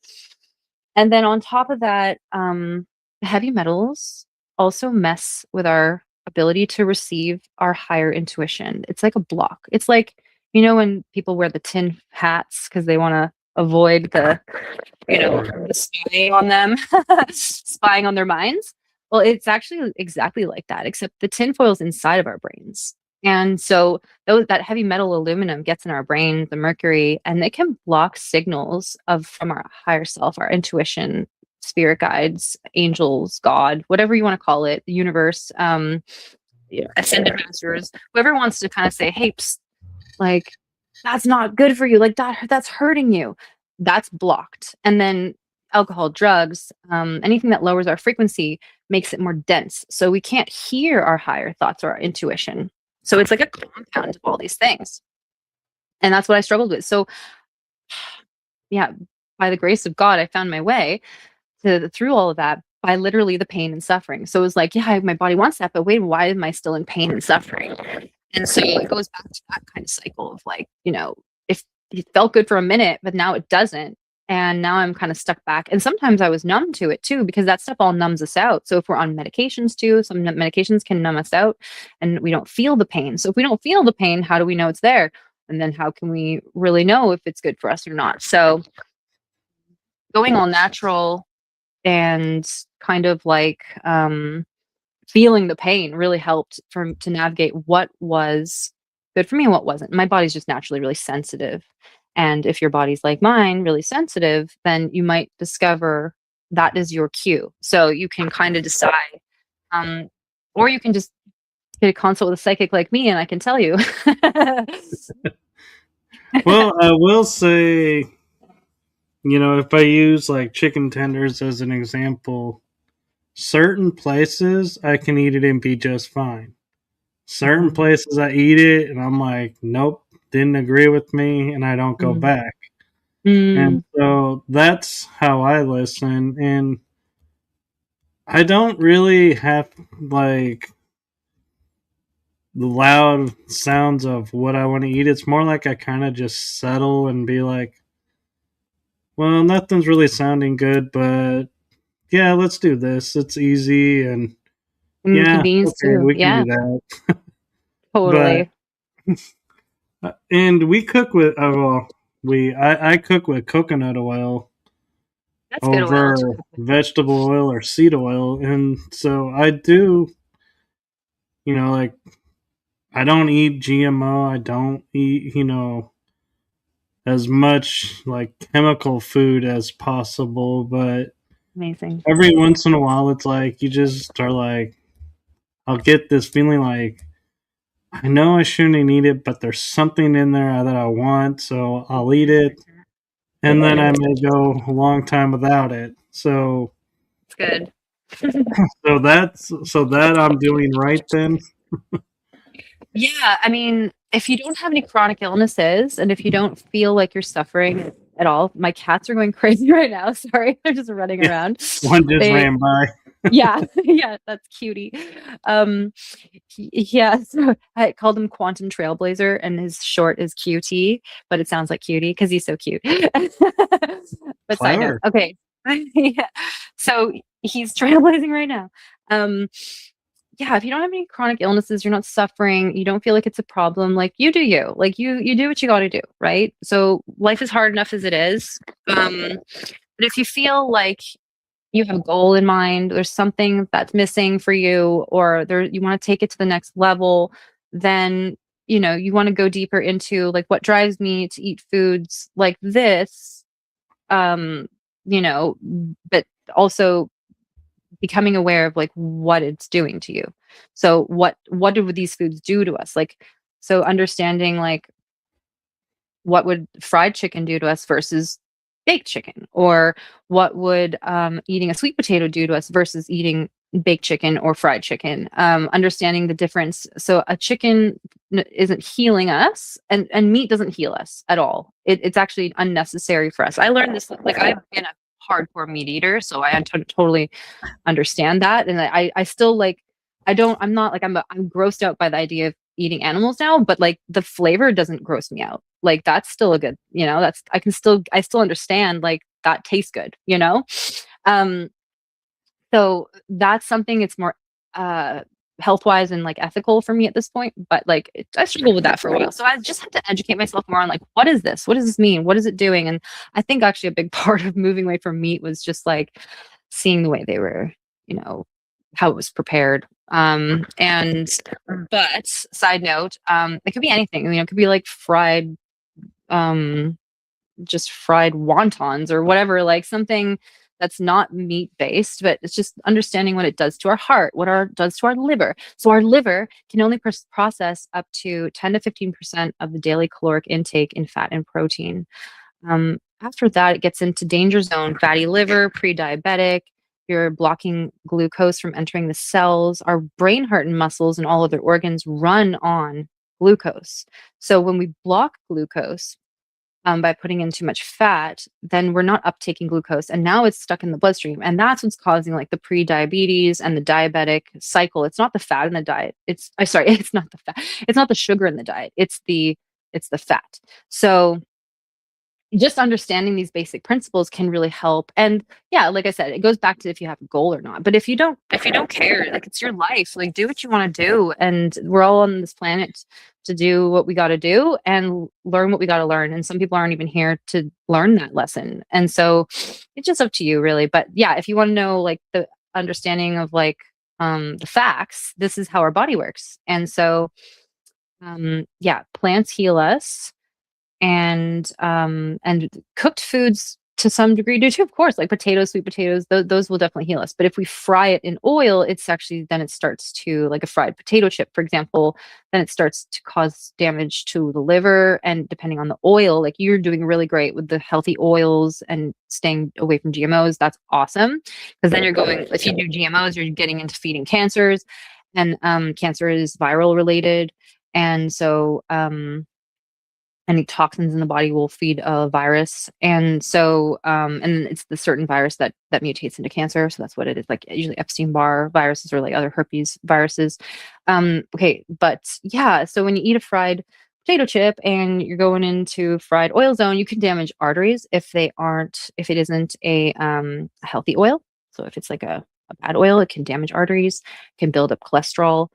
then on top of that, heavy metals also mess with our ability to receive our higher intuition. It's like a block. It's like, when people wear the tin hats because they want to avoid the spying on them, spying on their minds. Well, it's actually exactly like that, except the tinfoil is inside of our brains. And so that heavy metal aluminum gets in our brain, the mercury, and it can block signals from our higher self, our intuition, spirit guides, angels, God, whatever you want to call it, the universe, ascended masters, whoever wants to kind of say, hey, psst, like that's not good for you, like that's hurting you, that's blocked. And then alcohol, drugs, anything that lowers our frequency makes it more dense, so we can't hear our higher thoughts or our intuition. So it's like a compound of all these things, and that's what I struggled with. So yeah, by the grace of God, I found my way through all of that by literally the pain and suffering. So it was like, yeah, my body wants that, but wait, why am I still in pain and suffering? And so it goes back to that kind of cycle of like, if it felt good for a minute, but now it doesn't. And now I'm kind of stuck back. And sometimes I was numb to it too, because that stuff all numbs us out. So if we're on medications too, some medications can numb us out and we don't feel the pain. So if we don't feel the pain, how do we know it's there? And then how can we really know if it's good for us or not? So going all natural and kind of like feeling the pain really helped to navigate what was good for me and what wasn't. My body's just naturally really sensitive. And if your body's like mine, really sensitive, then you might discover that is your cue. So you can kind of decide, or you can just get a consult with a psychic like me and I can tell you. Well, I will say, if I use like chicken tenders as an example, certain places I can eat it and be just fine. Certain places I eat it and I'm like, nope, didn't agree with me, and I don't go back. And so that's how I listen. And I don't really have like the loud sounds of what I want to eat. It's more like I kind of just settle and be like, well, nothing's really sounding good, but yeah, let's do this. It's easy, and yeah, Convenience okay, too. we can do Yeah, that. But totally. and we cook with well, I cook with coconut oil That's good oil over to cook with. vegetable oil or seed oil, and so I do, like I don't eat GMO. I don't eat, as much like chemical food as possible, but Amazing. every once in a while it's like you just are like, I'll get this feeling like I know I shouldn't eat it, but there's something in there that I want, so I'll eat it, and then I may go a long time without it. So, It's good. so that I'm doing right then. Yeah, I mean, if you don't have any chronic illnesses and if you don't feel like you're suffering at all, my cats are going crazy right now. Sorry, they're just running Yeah, around. one just They, ran by. yeah, yeah, that's cutie. Um, yeah, so I called him Quantum Trailblazer, and his short is QT, but it sounds like cutie because he's so cute. But side note, Clever. okay, yeah, so he's trailblazing right now. Um, yeah, if you don't have any chronic illnesses, you're not suffering, you don't feel like it's a problem, like you do you. Like you do what you got to do, right? So life is hard enough as it is. But if you feel like you have a goal in mind, there's something that's missing for you, or there you want to take it to the next level, then you want to go deeper into like what drives me to eat foods like this, um, you know, but also becoming aware of like what it's doing to you. So what do these foods do to us? Like, so understanding like what would fried chicken do to us versus baked chicken, or what would eating a sweet potato do to us versus eating baked chicken or fried chicken. Understanding the difference. So a chicken isn't healing us, and meat doesn't heal us at all. It's actually unnecessary for us. I learned this, like I've been a hardcore meat eater, so I totally understand that. And I still like, I'm not like, I'm grossed out by the idea of eating animals now, but like the flavor doesn't gross me out. Like that's still a good, that's, I still understand like that tastes good, Um, so that's something, it's more, health wise and like ethical for me at this point. But like I struggled with that for a while. So I just had to educate myself more on like, what is this? What does this mean? What is it doing? And I think actually a big part of moving away from meat was just like seeing the way they were, how it was prepared. And but side note, it could be anything. It could be like fried, just fried wontons or whatever, like something that's not meat based, but it's just understanding what it does to our heart, what it does to our liver. So our liver can only process up to 10 to 15% of the daily caloric intake in fat and protein. After that, it gets into danger zone, fatty liver, pre-diabetic. You're blocking glucose from entering the cells. Our brain, heart, and muscles and all other organs run on glucose. So when we block glucose, by putting in too much fat, then we're not uptaking glucose, and now it's stuck in the bloodstream, and that's what's causing like the pre-diabetes and the diabetic cycle. It's not the fat in the diet. Sorry, it's not the fat. It's not the sugar in the diet. It's the fat. So just understanding these basic principles can really help. And yeah, like I said, it goes back to if you have a goal or not. But if you don't care, like it's your life, like do what you want to do. And we're all on this planet to do what we got to do and learn what we got to learn. And some people aren't even here to learn that lesson. And so it's just up to you really. But yeah, if you want to know like the understanding of like the facts, this is how our body works. And so yeah, plants heal us, and cooked foods to some degree do too, of course, like potatoes, sweet potatoes, those will definitely heal us. But if we fry it in oil, it's actually, then it starts to, like a fried potato chip, for example, then it starts to cause damage to the liver. And depending on the oil, like you're doing really great with the healthy oils and staying away from GMOs. That's awesome. Because then if you do GMOs, you're getting into feeding cancers, and cancer is viral related. And so, any toxins in the body will feed a virus. And so and it's the certain virus that mutates into cancer. So that's what it is, like usually Epstein-Barr viruses or like other herpes viruses. Okay, but yeah, so when you eat a fried potato chip and you're going into fried oil zone, you can damage arteries if it isn't a healthy oil. So if it's like a bad oil, it can damage arteries, can build up cholesterol,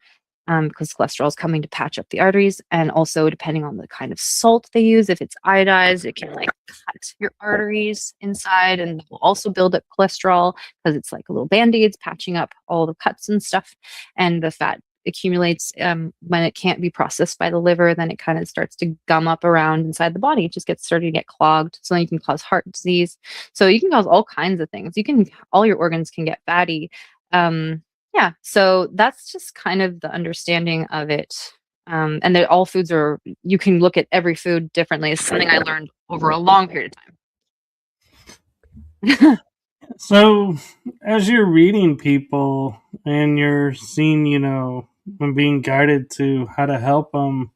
because cholesterol is coming to patch up the arteries. And also, depending on the kind of salt they use, if it's iodized, it can like cut your arteries inside, and will also build up cholesterol because it's like little band-aids patching up all the cuts and stuff. And the fat accumulates when it can't be processed by the liver, then it kind of starts to gum up around inside the body. It just gets started to get clogged. So then you can cause heart disease. So you can cause all kinds of things. All your organs can get fatty. Yeah, so that's just kind of the understanding of it. And that all foods you can look at every food differently. It's something I learned over a long period of time. So, as you're reading people and you're seeing, and being guided to how to help them,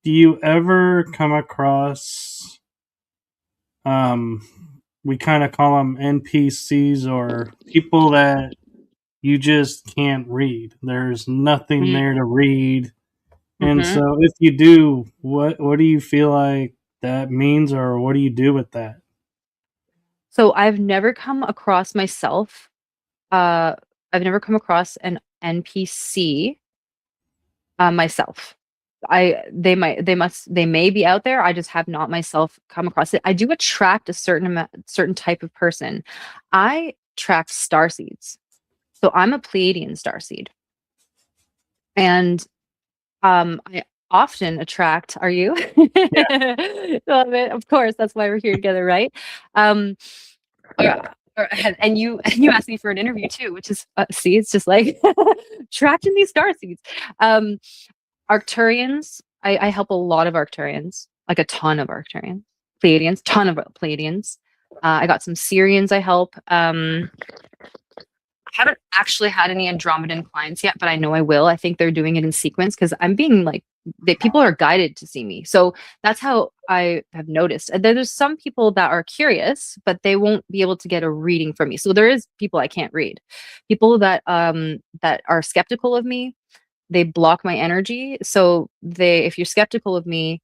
do you ever come across, we kind of call them NPCs, or people that you just can't read? There's nothing there to read. And Mm-hmm. so if you do, what do you feel like that means, or what do you do with that? So I've never come across myself. I've never come across an NPC myself. They may be out there. I just have not myself come across it. I do attract a certain type of person. I attract star seeds. So I'm a Pleiadian starseed. And I often attract, are you? Yeah. Love it. Of course, that's why we're here together, right? Um, and you asked me for an interview too, which is see, it's just like attracting these star seeds. Arcturians, I help a lot of Arcturians, like a ton of Arcturians, Pleiadians, ton of Pleiadians. I got some Syrians I help. I haven't actually had any Andromedan clients yet, but I know I will. I think they're doing it in sequence because I'm being like, people are guided to see me. So that's how I have noticed. And there's some people that are curious, but they won't be able to get a reading from me. So there is people I can't read. People that are skeptical of me, they block my energy. So if you're skeptical of me,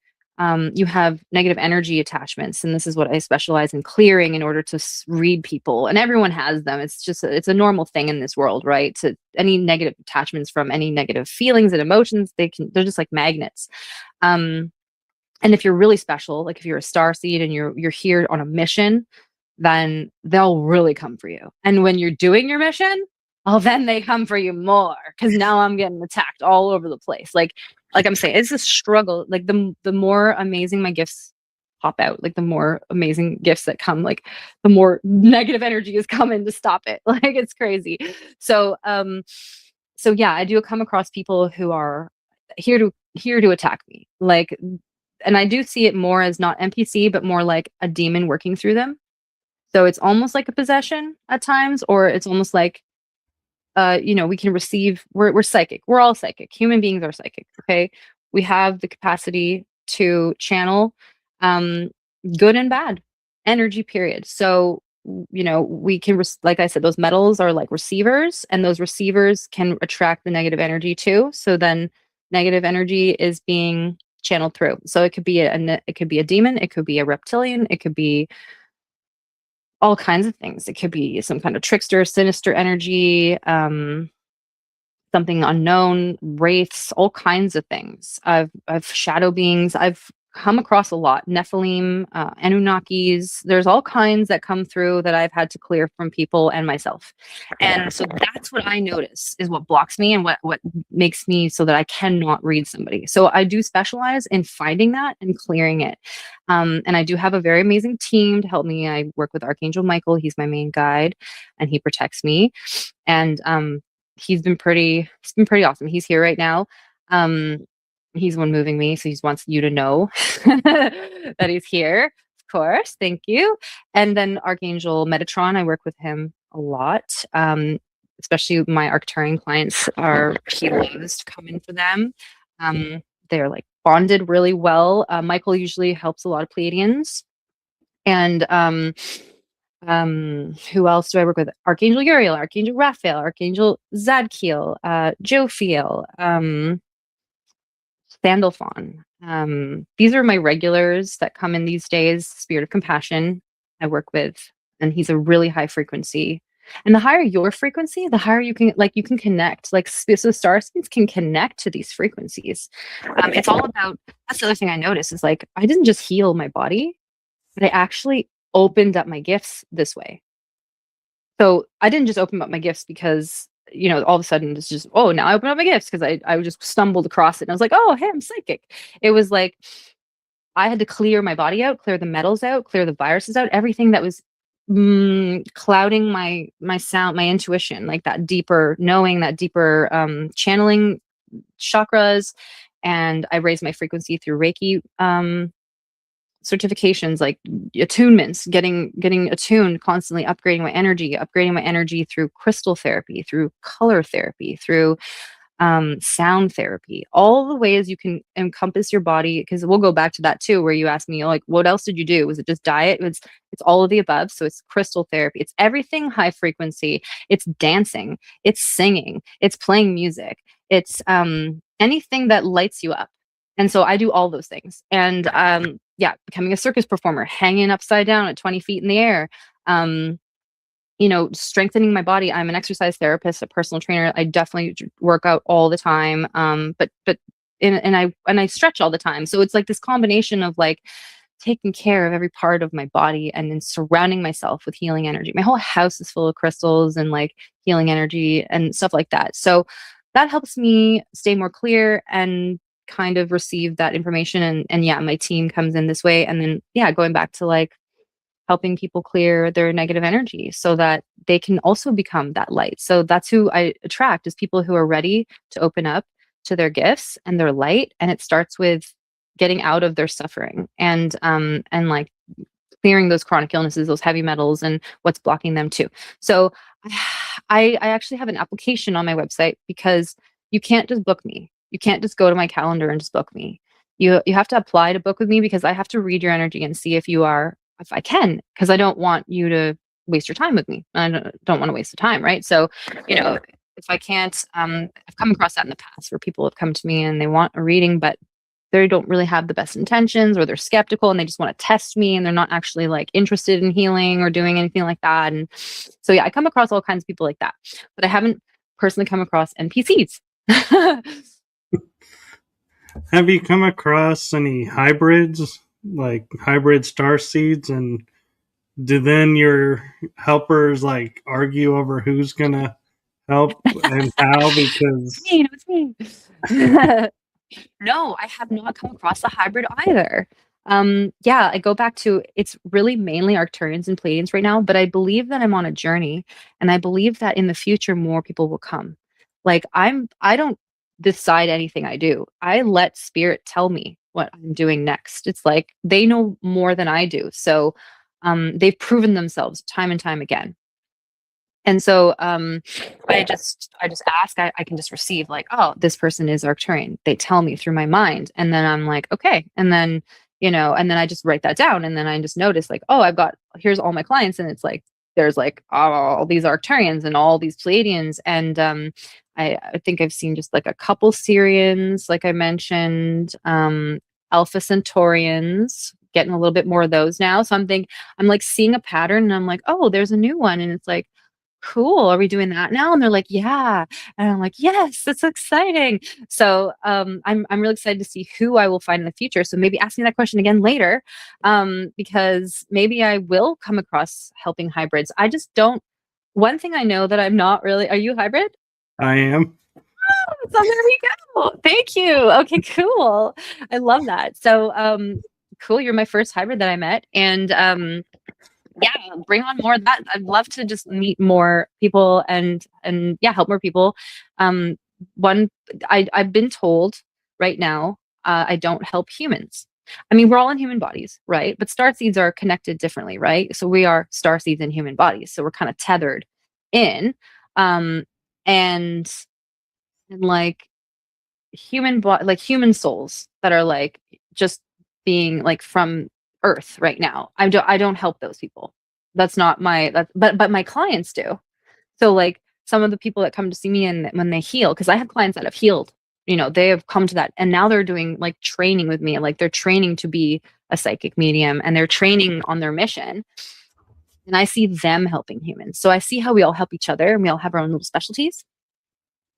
you have negative energy attachments, and this is what I specialize in clearing in order to read people. And everyone has them. It's a normal thing in this world, right? To any negative attachments from any negative feelings and emotions, they're just like magnets. And if you're really special, like if you're a star seed and you're here on a mission, then they'll really come for you. And when you're doing your mission, oh, then they come for you more, because now I'm getting attacked all over the place. Like I'm saying, it's a struggle. Like the more amazing my gifts pop out. Like the more amazing gifts that come, like the more negative energy is coming to stop it. Like it's crazy. So so yeah, I do come across people who are here to attack me. Like, and I do see it more as not NPC, but more like a demon working through them. So it's almost like a possession at times, or it's almost like we can receive, we're psychic. We're all psychic. Human beings are psychic. Okay. We have the capacity to channel um good and bad energy, period. So we can like I said, those metals are like receivers, and those receivers can attract the negative energy too. So then negative energy is being channeled through. So it could be it could be a demon, it could be a reptilian, it could be all kinds of things. It could be some kind of trickster, sinister energy, something unknown, wraiths, all kinds of things. I've shadow beings. I've come across a lot. Nephilim, Anunnakis. There's all kinds that come through that I've had to clear from people and myself. And so that's what I notice is what blocks me and what makes me so that I cannot read somebody. So I do specialize in finding that and clearing it. And I do have a very amazing team to help me. I work with Archangel Michael. He's my main guide, and he protects me. And he's been pretty awesome. He's here right now. He's the one moving me, so he wants you to know that he's here. Of course, thank you. And then Archangel Metatron, I work with him a lot. Especially my Arcturian clients he loves to come in for them. They're like bonded really well. Michael usually helps a lot of Pleiadians. And who else do I work with? Archangel Uriel, Archangel Raphael, Archangel Zadkiel, Jophiel, Sandalphon. These are my regulars that come in these days. Spirit of Compassion I work with, and he's a really high frequency. And the higher your frequency, the higher you can connect. Like, so star seeds can connect to these frequencies. It's all about, that's the other thing I noticed is like, I didn't just heal my body, but I actually opened up my gifts this way. So I didn't just open up my gifts because, all of a sudden it's just, oh, now I open up my gifts because I just stumbled across it and I was like, oh, hey, I'm psychic. It was like, I had to clear my body out, clear the metals out, clear the viruses out, everything that was clouding my sound, my intuition, like that deeper knowing, that deeper channeling chakras. And I raised my frequency through Reiki certifications, like attunements, getting attuned, constantly upgrading my energy through crystal therapy, through color therapy, through sound therapy, all the ways you can encompass your body. Because we'll go back to that too, where you asked me like, what else did you do? Was it just diet? It's all of the above. So it's crystal therapy, it's everything high frequency, it's dancing, it's singing, it's playing music, it's anything that lights you up. And so I do all those things. And becoming a circus performer, hanging upside down at 20 feet in the air, strengthening my body. I'm an exercise therapist, a personal trainer. I definitely work out all the time. And I stretch all the time. So it's like this combination of like taking care of every part of my body and then surrounding myself with healing energy. My whole house is full of crystals and like healing energy and stuff like that. So that helps me stay more clear and kind of receive that information. And my team comes in this way. And then, going back to like helping people clear their negative energy so that they can also become that light. So that's who I attract, is people who are ready to open up to their gifts and their light. And it starts with getting out of their suffering and like clearing those chronic illnesses, those heavy metals, and what's blocking them too. So I actually have an application on my website, because you can't just book me. You can't just go to my calendar and just book me. You have to apply to book with me, because I have to read your energy and see if I can, because I don't want you to waste your time with me. I don't want to waste the time, right? So, if I can't, I've come across that in the past where people have come to me and they want a reading, but they don't really have the best intentions, or they're skeptical and they just want to test me and they're not actually like interested in healing or doing anything like that. And so, I come across all kinds of people like that, but I haven't personally come across NPCs. Have you come across any hybrids, like hybrid star seeds, and do then your helpers like argue over who's gonna help and how? Because it's me. No, I have not come across a hybrid either. Yeah, I go back to it's really mainly Arcturians and Pleiadians right now, but I believe that I'm on a journey, and I believe that in the future more people will come. Like I don't decide anything I do. I let spirit tell me what I'm doing next. It's like they know more than I do. So they've proven themselves time and time again. And so I just ask, I can just receive like, oh, this person is Arcturian. They tell me through my mind. And then I'm like, okay. And then, and then I just write that down. And then I just notice like, oh, here's all my clients. And it's like, there's like all these Arcturians and all these Pleiadians. And I think I've seen just like a couple Syrians, like I mentioned, Alpha Centaurians, getting a little bit more of those now. So I'm like seeing a pattern and I'm like, oh, there's a new one. And it's like, cool, are we doing that now? And they're like, yeah. And I'm like, yes, that's exciting. So I'm really excited to see who I will find in the future. So maybe ask me that question again later, because maybe I will come across helping hybrids. I just don't. One thing I know that I'm not really. Are you a hybrid? I am. So there we go. Thank you. Okay, cool. I love that. So cool. You're my first hybrid that I met, and yeah, bring on more of that. I'd love to just meet more people and yeah, help more people. Um, one, I've been told right now, I don't help humans. I mean, we're all in human bodies, right? But star seeds are connected differently, right? So we are star seeds in human bodies. So we're kind of tethered in, um, and and like like human souls that are like just being like from earth right now. I don't help those people. That's not my but my clients do. So like some of the people that come to see me and when they heal, because I have clients that have healed, they have come to that and now they're doing like training with me, like they're training to be a psychic medium and they're training on their mission. And I see them helping humans. So I see how we all help each other and we all have our own little specialties.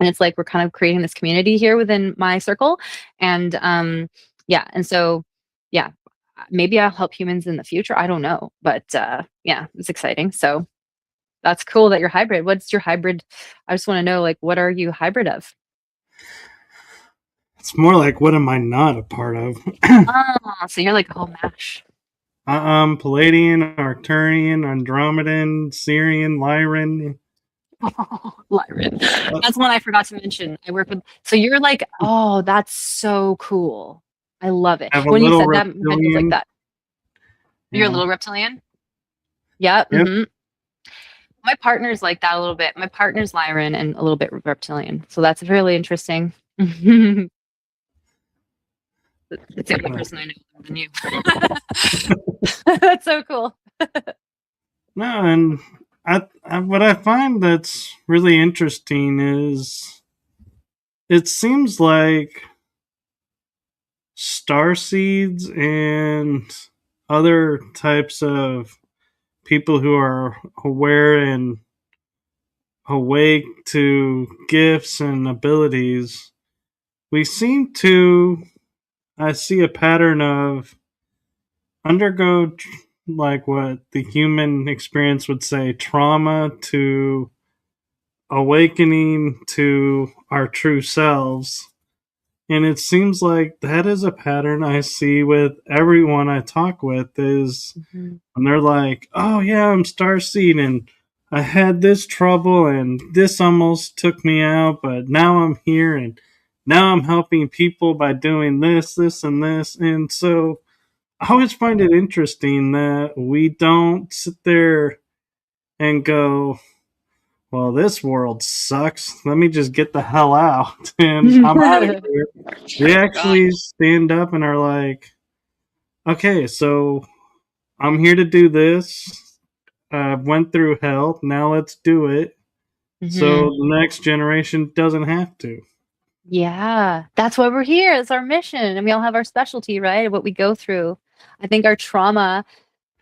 And it's like we're kind of creating this community here within my circle. And yeah, and so yeah, maybe I'll help humans in the future. I don't know. But yeah, it's exciting. So that's cool that you're hybrid. What's your hybrid? I just want to know, like, what are you hybrid of? It's more like, what am I not a part of? Oh, so you're like a whole mash. Palladian, Arcturian, Andromedan, Syrian, Lyran. Oh, Lyran. Uh, That's one I forgot to mention. I work with, so you're like, oh, that's so cool. I love it. I have a When you little said that, my mind was like reptilian. that. You're a Yeah. little reptilian? Yeah. Yep. My partner's like that a little bit. My partner's Lyran and a little bit reptilian. So that's really interesting. It's the only person I know other than you. That's so cool. No, and what I find that's really interesting is it seems like star seeds and other types of people who are aware and awake to gifts and abilities, we seem to, I see a pattern of undergo like what the human experience would say trauma to awakening to our true selves. And it seems like that is a pattern I see with everyone I talk with is Mhm. when they're like, oh yeah, I'm starseed and I had this trouble and this almost took me out, but now I'm here and now I'm helping people by doing this, this, and this. And so I always find it interesting that we don't sit there and go, well, this world sucks. Let me just get the hell out and I'm out of here. We God. actually stand up and are like, okay, so I'm here to do this. I went through hell. Now let's do it. So Mhm. the next generation doesn't have to. Yeah, that's why we're here. It's our mission, and we all have our specialty, right? What we go through. I think our trauma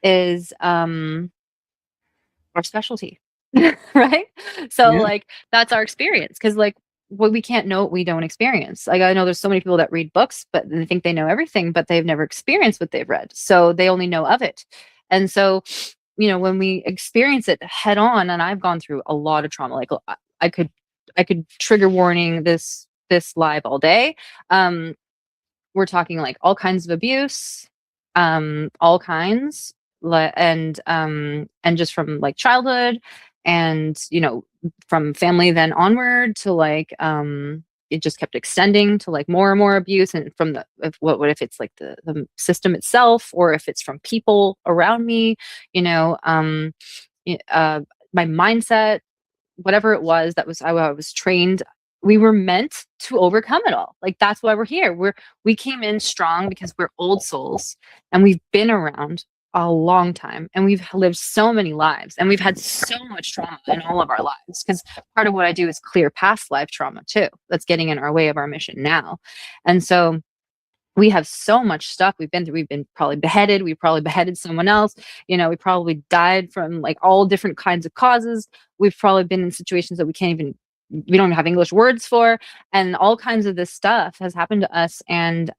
is our specialty, right? So Yeah. like that's our experience because like what we can't know what we don't experience. Like I know there's so many people that read books, but they think they know everything, but they've never experienced what they've read, so they only know of it. And so when we experience it head on, and I've gone through a lot of trauma. Like I could I could trigger warning this live all day. um we're talking like all kinds of abuse, all kinds, and just from like childhood, and from family then onward to like it just kept extending to like more and more abuse, and from the what if it's like the system itself, or if it's from people around me, you know um y- uh my mindset, whatever it was, that was how I was trained. We were meant to overcome it all. Like that's why we're here. We came in strong because we're old souls, and we've been around a long time, and we've lived so many lives, and we've had so much trauma in all of our lives, because part of what I do is clear past life trauma too, that's getting in our way of our mission now. And so we have so much stuff we've been through. We've been probably beheaded. We probably beheaded someone else. We probably died from like all different kinds of causes. We've probably been in situations that we don't even have English words for, and all kinds of this stuff has happened to us. And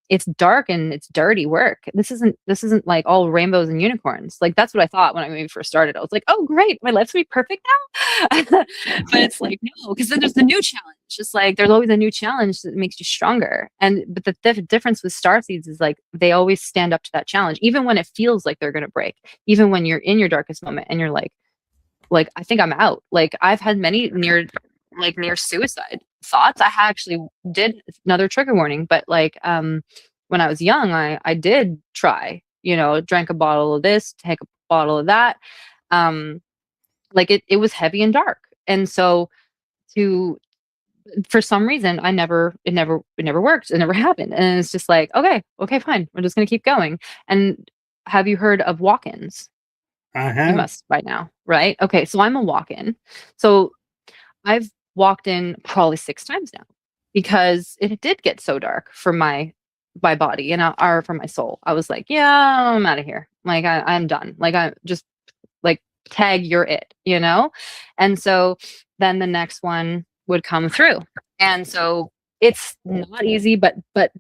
it's dark and it's dirty work. This isn't like all rainbows and unicorns. Like that's what I thought when I maybe first started. I was like, oh great, my life's gonna be perfect now. But it's like no, because then there's the new challenge. Just like there's always a new challenge that makes you stronger. And but the difference with star seeds is like they always stand up to that challenge, even when it feels like they're gonna break, even when you're in your darkest moment and you're like I think I'm out. Like I've had many near suicide thoughts. I actually did, another trigger warning, but like when I was young, I did try, drank a bottle of this, take a bottle of that. Like it was heavy and dark. And so to for some reason it never worked. It never happened. And it's just like, okay, fine. We're just gonna keep going. And have you heard of walk-ins? I You have. must by now, right? Okay, so I'm a walk-in. So I've walked in probably 6 times now, because it did get so dark for my body, or for my soul. I was like, "Yeah, I'm out of here. Like I'm done. Like I just like tag you're it, you know?" And so then the next one would come through. And so it's not easy, but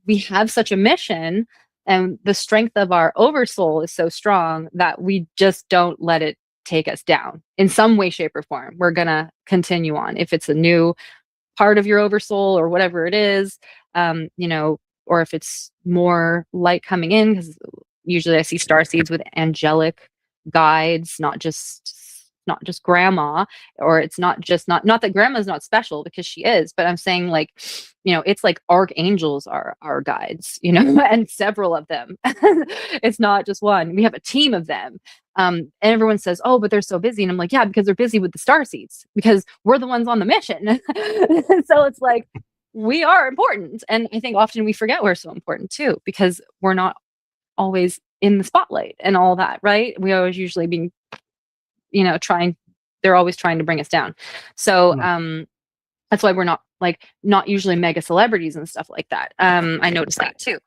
we have such a mission, and the strength of our oversoul is so strong that we just don't let it take us down in some way, shape, or form. We're gonna continue on. If it's a new part of your oversoul or whatever it is, or if it's more light coming in, because usually I see star seeds with angelic guides, not just grandma, or it's not that grandma's not special, because she is, but I'm saying like, it's like archangels are our guides, and several of them. It's not just one. We have a team of them. And everyone says, oh, but they're so busy. And I'm like, yeah, because they're busy with the star seeds, because we're the ones on the mission. So it's like, we are important. And I think often we forget we're so important too, because we're not always in the spotlight and all that, right? We always usually being, trying, they're always trying to bring us down. So that's why we're not usually mega celebrities and stuff like that. I noticed that too.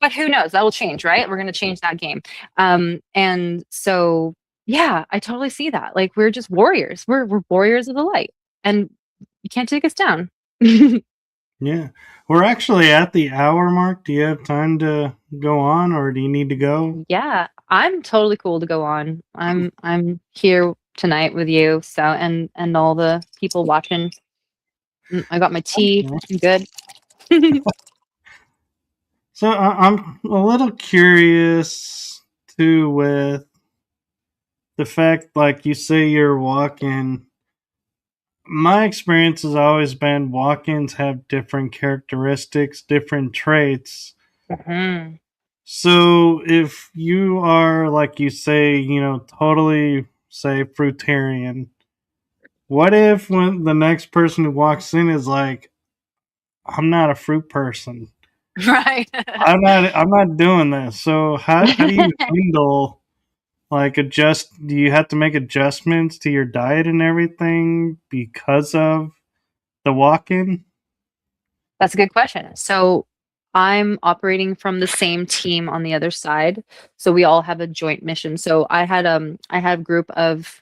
But who knows? That will change, right? We're going to change that game. And so, yeah, I totally see that. Like we're just warriors. We're warriors of the light, and you can't take us down. Yeah. We're actually at the hour mark. Do you have time to go on, or do you need to go? Yeah, I'm totally cool to go on. I'm here tonight with you. So and all the people watching. I got my tea. I'm good. So I'm a little curious too with the fact, like you say, you're walking. My experience has always been walk-ins have different characteristics, different traits. Mhm. So if you are, like you say, totally say fruitarian, what if when the next person who walks in is like, I'm not a fruit person. Right. I'm not doing this. So how do you handle like do you have to make adjustments to your diet and everything because of the walk-in? That's a good question. So I'm operating from the same team on the other side. So we all have a joint mission. So I had a group of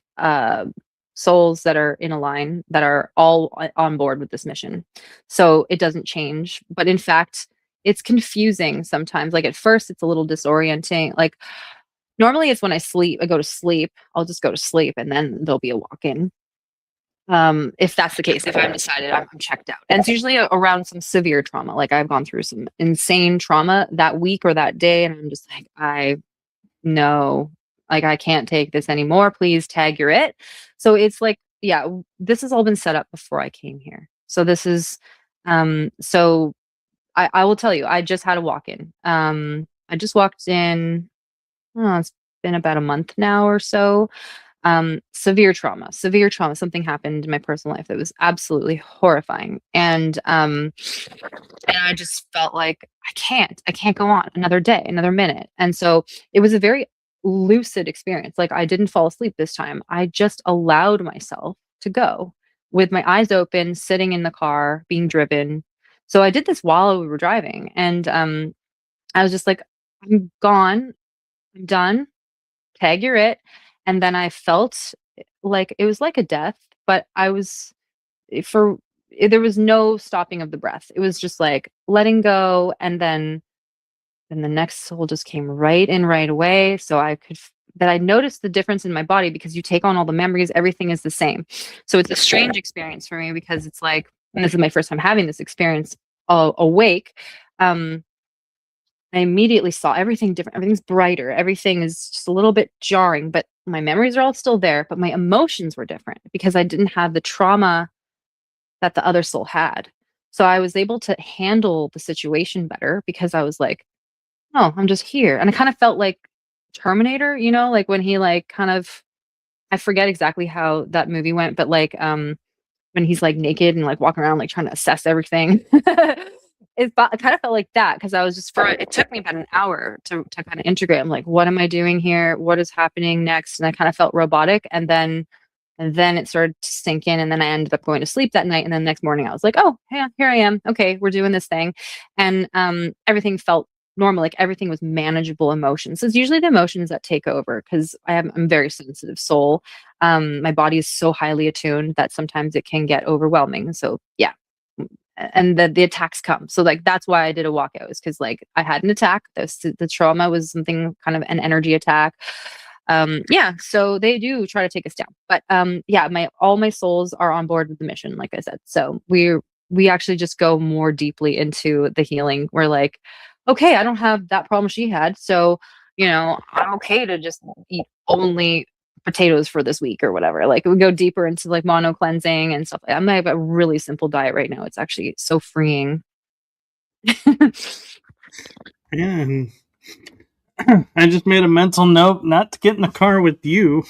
souls that are in a line that are all on board with this mission. So it doesn't change. But in fact, it's confusing sometimes. Like at first it's a little disorienting. Like normally it's when I go to sleep, I'll just go to sleep and then there'll be a walk-in. If that's the case, if I'm decided I'm checked out. And it's usually around some severe trauma. Like I've gone through some insane trauma that week or that day, and I'm just like, I know, like I can't take this anymore. Please tag your it. So it's like, yeah, this has all been set up before I came here. So this is, so I will tell you, I just had a walk in. I just walked in, oh, it's been about a month now or so. Severe trauma, something happened in my personal life that was absolutely horrifying. And I just felt like I can't go on another day, another minute. And so it was a very lucid experience. Like I didn't fall asleep this time. I just allowed myself to go with my eyes open, sitting in the car, being driven. So I did this while we were driving, and I was just like, I'm gone, I'm done, tag you're it. And then I felt like it was like a death, but I was for there was no stopping of the breath. It was just like letting go, and then the next soul just came right in right away. So that I noticed the difference in my body because you take on all the memories, everything is the same. So it's a strange experience for me because it's like, and this is my first time having this experience awake. Um, I immediately saw everything different. Everything's brighter. Everything is just a little bit jarring, but my memories are all still there. But my emotions were different because I didn't have the trauma that the other soul had. So I was able to handle the situation better because I was like, oh, I'm just here. And I kind of felt like Terminator, like when he like kind of, I forget exactly how that movie went, but like when he's like naked and like walking around like trying to assess everything. It kind of felt like that because I was just it took me about an hour to kind of integrate. I'm like, what am I doing here? What is happening next? And I kind of felt robotic. And then it started to sink in, and then I ended up going to sleep that night, and then the next morning I was like, "Oh, yeah, here I am. Okay, we're doing this thing." And, everything felt normal, like, everything was manageable emotions. It's usually the emotions that take over 'cause I'm a very sensitive soul. My body is so highly attuned that sometimes it can get overwhelming, so, yeah. And the attacks come. So, like, that's why I did a walkout is because like, I had an attack. The trauma was something kind of an energy attack. Yeah, so they do try to take us down. But, yeah, my all my souls are on board with the mission, like I said. So we actually just go more deeply into the healing. We're like, "Okay, I don't have that problem she had, so, I'm okay to just eat only potatoes for this week," or whatever. Like, we go deeper into, like, mono cleansing and stuff. I have a really simple diet right now. It's actually so freeing. Yeah, and I just made a mental note not to get in the car with you.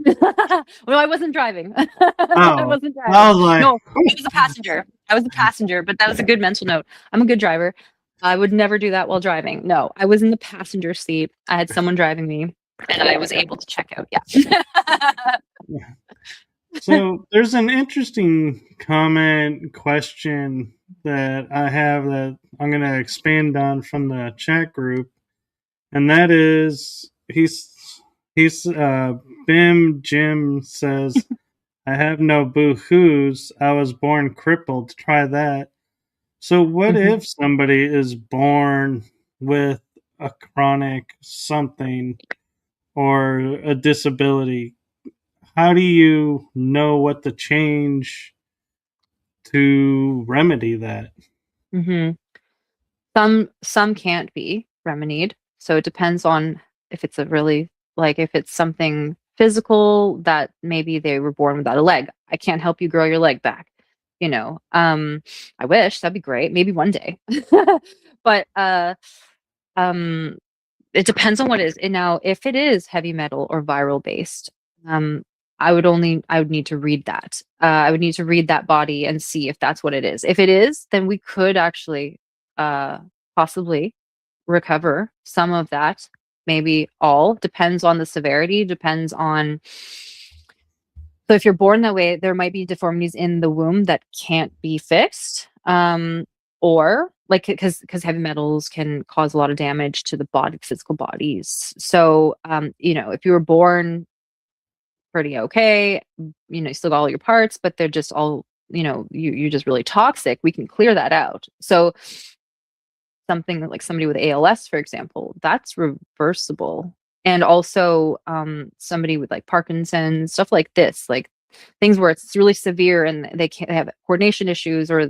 Well, I wasn't driving. I Oh, wasn't I driving. was like, No, I was a passenger. I was a passenger, but that was a good mental note. I'm a good driver. I would never do that while driving. No, I was in the passenger seat. I had someone driving me, and I was able to check out. Yeah. so there's an interesting comment question that I have that I'm going to expand on from the chat group, and that is Bim Jim says, "I have no boo-hoos. I was born crippled. Try that." So what Mhm. if somebody is born with a chronic something or a disability? How do you know what to change to remedy that? Mhm. Some can't be remedied. So it depends on if it's a really like if it's something physical that maybe they were born without a leg. I can't help you grow your leg back. I wish that'd be great. Maybe one day. But um it depends on what it is. And now if it is heavy metal or viral based, um I would need to read that. I would need to read that body and see if that's what it is. If it is, then we could actually uh possibly recover some of that, maybe all. Depends on the severity, depends on. So if you're born that way, there might be deformities in the womb that can't be fixed. Or like because heavy metals can cause a lot of damage to the body, physical bodies. So if you were born pretty okay, you still got all your parts, but they're just all, you're just really toxic, we can clear that out. So something like somebody with ALS, for example, that's reversible. And also somebody with like Parkinson's, stuff like this, like things where it's really severe and they can't have coordination issues, or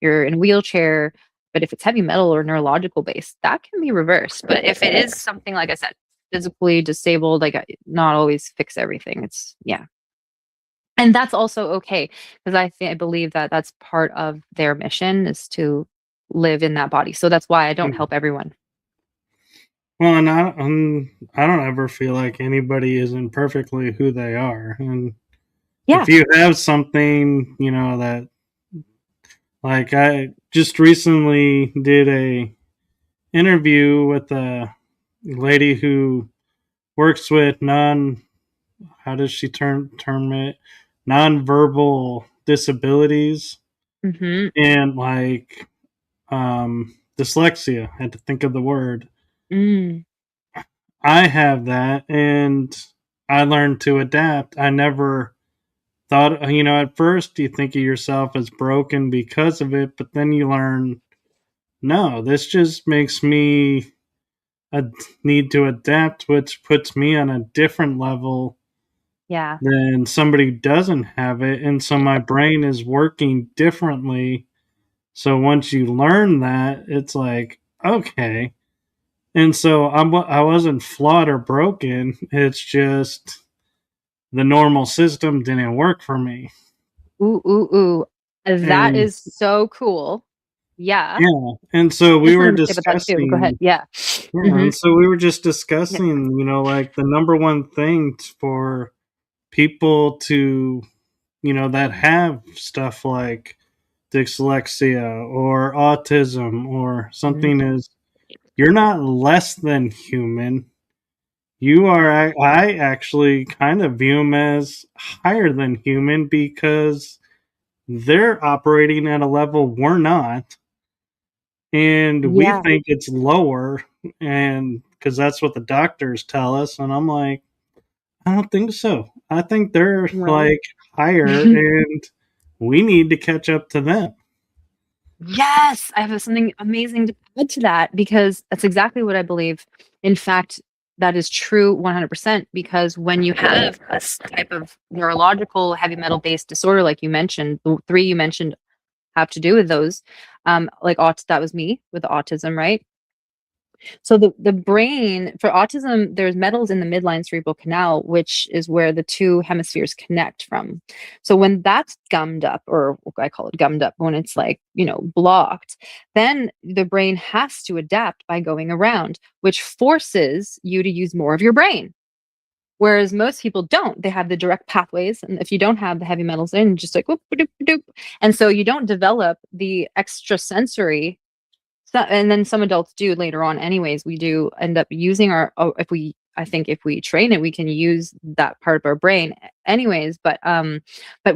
you're in a wheelchair. But if it's heavy metal or neurological based, that can be reversed. But if it is something, like I said, physically disabled, like, not always fix everything. It's, yeah. And that's also okay, because I believe that that's part of their mission, is to live in that body. So that's why I don't help everyone. Well, and I don't ever feel like anybody isn't perfectly who they are. And Yeah. if you have something, that, like, I just recently did a interview with a lady who works with how does she term it, nonverbal disabilities, Hmm. and like dyslexia. I had to think of the word. Mm. I have that, and I learned to adapt. I never thought, at first you think of yourself as broken because of it, but then you learn, no, this just makes me need to adapt, which puts me on a different level Yeah. than somebody who doesn't have it. And so my brain is working differently. So once you learn that, it's like, okay. And so I wasn't flawed or broken. It's just the normal system didn't work for me. Ooh, ooh, ooh. That And is so cool. Yeah. yeah, and so I we just were wanted to say about that too. Go ahead. discussing, Yeah. yeah, Hmm. and so we were just Yeah. discussing, like the number one thing for people to, that have stuff like dyslexia or autism or Mhm. something is, you're not less than human. You are, I actually kind of view them as higher than human because they're operating at a level we're not, and we Yeah. think it's lower, and because that's what the doctors tell us. And I'm like, I don't think so. I think they're Right. like higher, and we need to catch up to them. Yes, I have something amazing to add to that, because that's exactly what I believe. In fact, that is true 100%, because when you have a type of neurological heavy metal based disorder, like you mentioned, the three you mentioned have to do with those. Like that was me with autism, right? So the brain for autism, there's metals in the midline cerebral canal, which is where the two hemispheres connect from. So when that's gummed up, or I call it gummed up, when it's like, blocked, then the brain has to adapt by going around, which forces you to use more of your brain. Whereas most people don't. They have the direct pathways. And if you don't have the heavy metals in, just like whoop, doop, doop. And so you don't develop the extrasensory. So, and then some adults do later on anyways. We do end up using I think if we train it, we can use that part of our brain anyways, but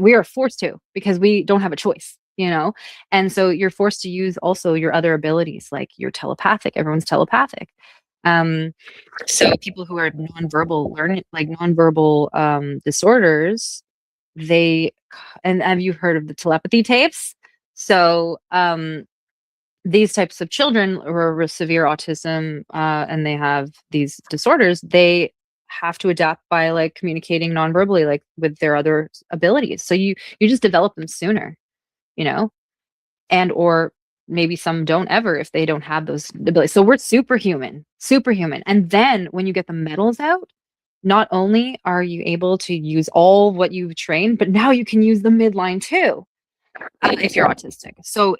we are forced to, because we don't have a choice. And so you're forced to use also your other abilities, like you're telepathic. Everyone's telepathic. Um, so people who are nonverbal learning, like nonverbal disorders, they and have you heard of the telepathy tapes? So these types of children who are with severe autism, and they have these disorders, they have to adapt by like communicating nonverbally, like with their other abilities. So you just develop them sooner, you know, and or maybe some don't ever if they don't have those abilities. So we're superhuman, superhuman. And then when you get the metals out, not only are you able to use all what you've trained, but now you can use the midline too, if you're autistic. So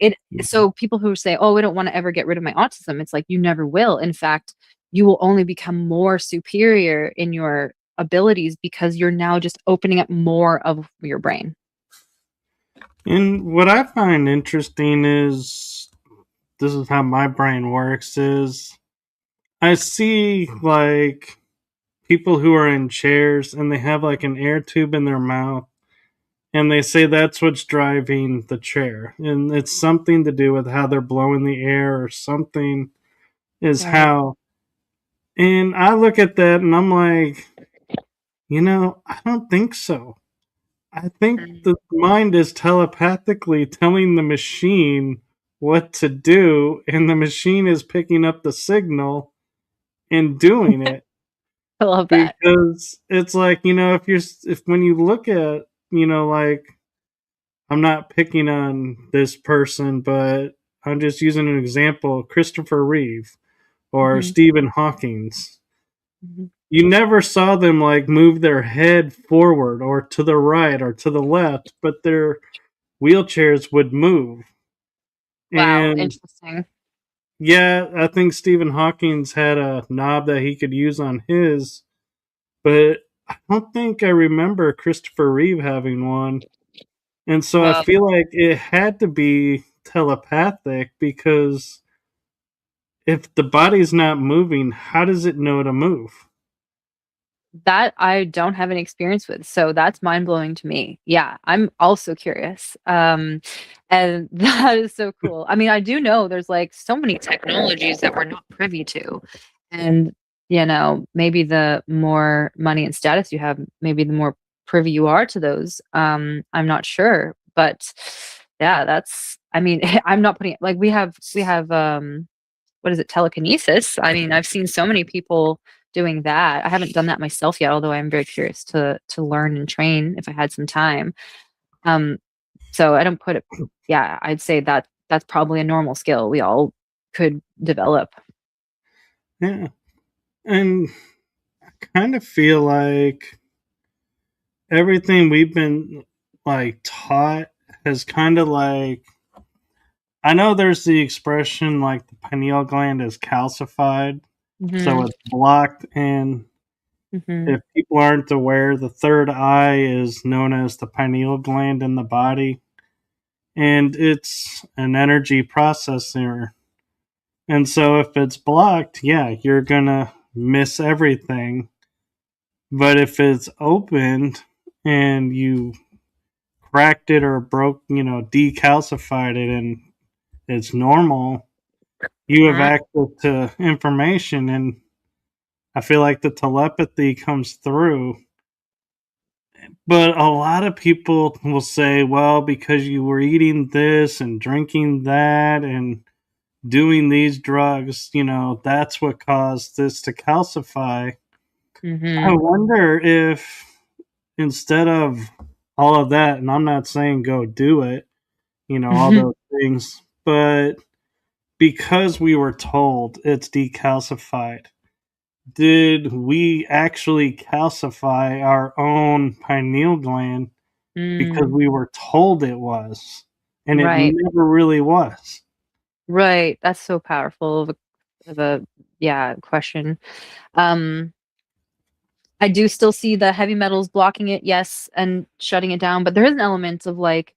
people who say, "Oh, I don't want to ever get rid of my autism," it's like you never will. In fact, you will only become more superior in your abilities, because you're now just opening up more of your brain. And what I find interesting is, this is how my brain works, is I see like people who are in chairs and they have like an air tube in their mouth, and they say that's what's driving the chair, and it's something to do with how they're blowing the air or something is Right. how. And I look at that and I'm like, I don't think so. I think Mm. the mind is telepathically telling the machine what to do, and the machine is picking up the signal and doing it. I love that. Because it's like, if when you look at like I'm not picking on this person, but I'm just using an example, Christopher Reeve or Mhm. Stephen Hawking's. Mhm. You never saw them like move their head forward or to the right or to the left, but their wheelchairs would move. Wow, And interesting. yeah, I think Stephen Hawking's had a knob that he could use on his, but I don't think I remember Christopher Reeve having one. And so I Well, feel like it had to be telepathic because if the body's not moving, how does it know to move? that I don't have any experience with, so that's mind-blowing to me. Yeah, I'm also curious, and that is so cool. I mean, I do know there's, like, so many technologies that we're not privy to, and, maybe the more money and status you have, maybe the more privy you are to those, I'm not sure, but, yeah, that's I mean, I'm not putting like, we have, what is it, telekinesis. I mean, I've seen so many people doing that. I haven't done that myself yet, although I'm very curious to learn and train if I had some time. Um, so I don't put it yeah, I'd say that that's probably a normal skill we all could develop. Yeah. And I kind of feel like everything we've been like taught has kind of like I know there's the expression like the pineal gland is calcified, so Mhm, it's blocked. And mhm, if people aren't aware, the third eye is known as the pineal gland in the body, and it's an energy processor. And so if it's blocked, yeah, you're gonna miss everything. But if it's opened and you cracked it or broke, decalcified it and it's normal, you have mhm, access to information. And I feel like the telepathy comes through. But a lot of people will say, well, because you were eating this and drinking that and doing these drugs, that's what caused this to calcify. I mhm, wonder if instead of all of that, and I'm not saying go do it, all mhm, those things, but because we were told it's decalcified, did we actually calcify our own pineal gland because mm, we were told it was? And it right, never really was. right, that's so powerful of a yeah, question. Um I do still see the heavy metals blocking it, yes, and shutting it down, but there is an element of like,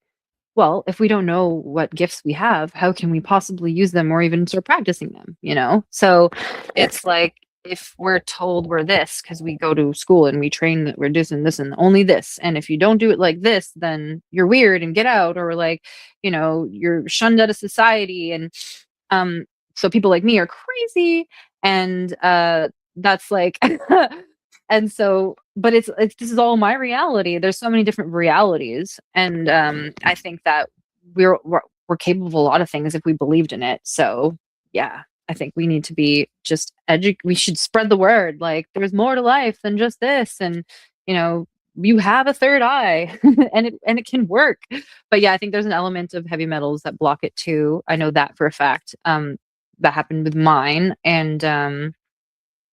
well, if we don't know what gifts we have, how can we possibly use them or even start practicing them, you know? So it's like if we're told we're this because we go to school and we train that we're this and this and only this, and if you don't do it like this, then you're weird and get out, or like, you're shunned out of society, and um, so people like me are crazy, and that's like and so but it's this is all my reality. There's so many different realities, and I think that we're capable of a lot of things if we believed in it. So yeah, I think we need to be just we should spread the word, like there's more to life than just this, and you know you have a third eye and it can work. But yeah, I think there's an element of heavy metals that block it too. I know that for a fact. That happened with mine, and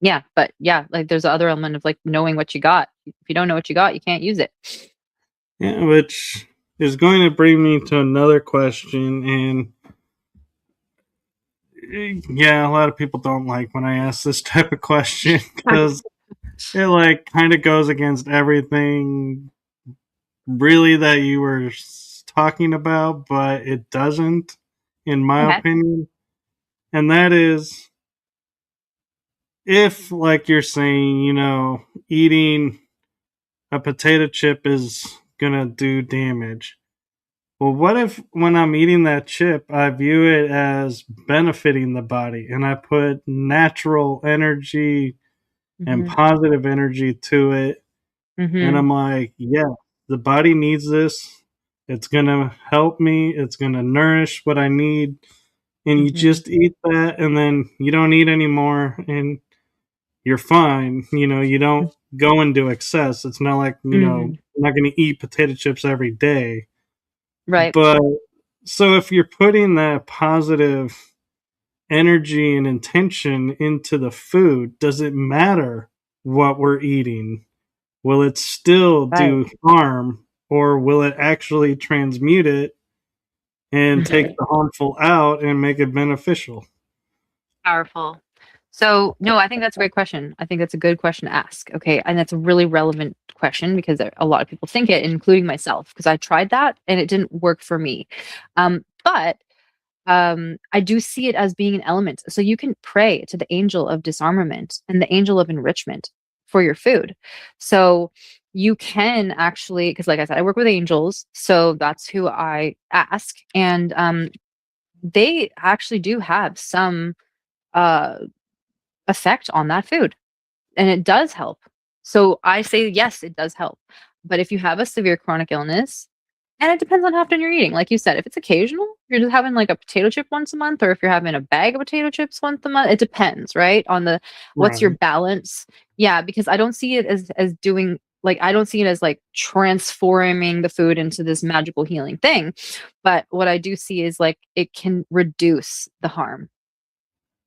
yeah, but yeah, like there's the other element of like knowing what you got. If you don't know what you got, you can't use it. Yeah, which is going to bring me to another question. And yeah, a lot of people don't like when I ask this type of question because it like kind of goes against everything really that you were talking about, but it doesn't, in my Okay. opinion. And that is if, like you're saying, eating a potato chip is gonna do damage. Well, what if when I'm eating that chip, I view it as benefiting the body and I put natural energy and Mhm. positive energy to it? And Mhm. I'm like, yeah, the body needs this. It's going to help me. It's going to nourish what I need. And you Mhm. just eat that and then you don't eat anymore and you're fine. You don't go into excess. It's not like, Mm, I'm not going to eat potato chips every day. right. But so if you're putting that positive energy and intention into the food, does it matter what we're eating? Will it still Right. do harm, or will it actually transmute it and take the harmful out and make it beneficial? Powerful. So, no, I think that's a great question. I think that's a good question to ask. Okay. And that's a really relevant question because a lot of people think it, including myself, because I tried that and it didn't work for me. But I do see it as being an element. So you can pray to the angel of disarmament and the angel of enrichment for your food. So you can actually, because like I said, I work with angels. So that's who I ask. And they actually do have some uh, effect on that food, and it does help. So I say, yes, it does help. But if you have a severe chronic illness, and it depends on how often you're eating, like you said, if it's occasional, you're just having like a potato chip once a month, or if you're having a bag of potato chips once a month, it depends, right? On the what's your Right. balance. Yeah, because I don't see it as doing like I don't see it as like transforming the food into this magical healing thing. But what I do see is like it can reduce the harm,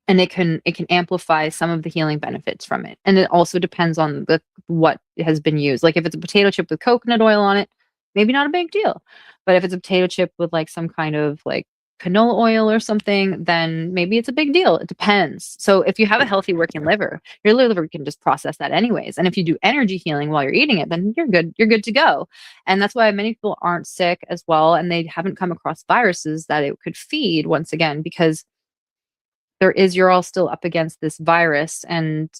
and it can amplify some of the healing benefits from it. And it also depends on the what has been used. Like if it's a potato chip with coconut oil on it, maybe not a big deal. But if it's a potato chip with like some kind of like canola oil or something, then maybe it's a big deal. It depends. So if you have a healthy working liver, your liver can just process that anyways. And if you do energy healing while you're eating it, then you're good. You're good to go. And that's why many people aren't sick as well, and they haven't come across viruses that it could feed once again, because you're all still up against this virus and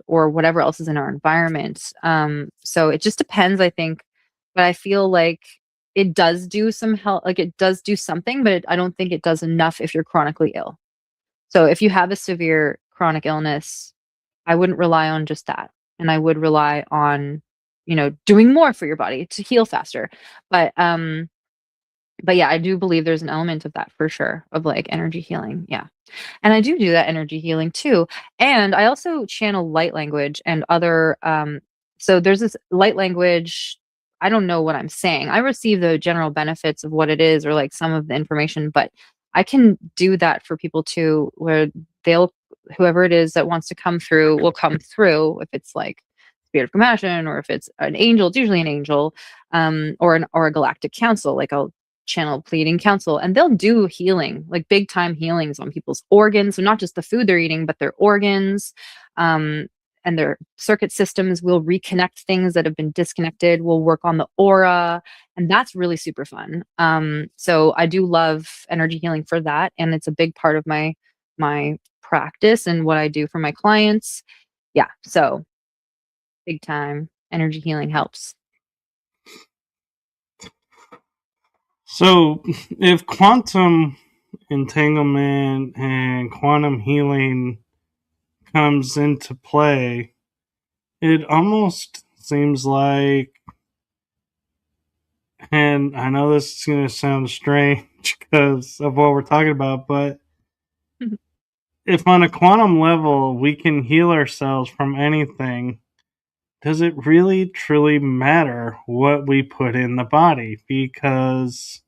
or whatever else is in our environment. So it just depends, I think. But I feel like it does do some help, like it does do something, but I don't think it does enough if you're chronically ill. So if you have a severe chronic illness, I wouldn't rely on just that. And I would rely on, doing more for your body to heal faster. But but yeah, I do believe there's an element of that for sure, of like energy healing. Yeah. And I do that energy healing too. And I also channel light language and other so there's this light language. I don't know what I'm saying. I receive the general benefits of what it is, or like some of the information, but I can do that for people too, where they'll whoever it is that wants to come through will come through, if it's like spirit of compassion, or if it's an angel, it's usually an angel, or a galactic council. Like I'll channel pleading council, and they'll do healing, like big time healings on people's organs. So not just the food they're eating, but their organs, um, and their circuit systems. Will reconnect things that have been disconnected. We'll work on the aura, and that's really super fun. So I do love energy healing for that, and it's a big part of my practice and what I do for my clients. Yeah, so big time energy healing helps. So if quantum entanglement and quantum healing comes into play, it almost seems like, and I know this is going to sound strange because of what we're talking about, but if on a quantum level we can heal ourselves from anything, does it really truly matter what we put in the body? Because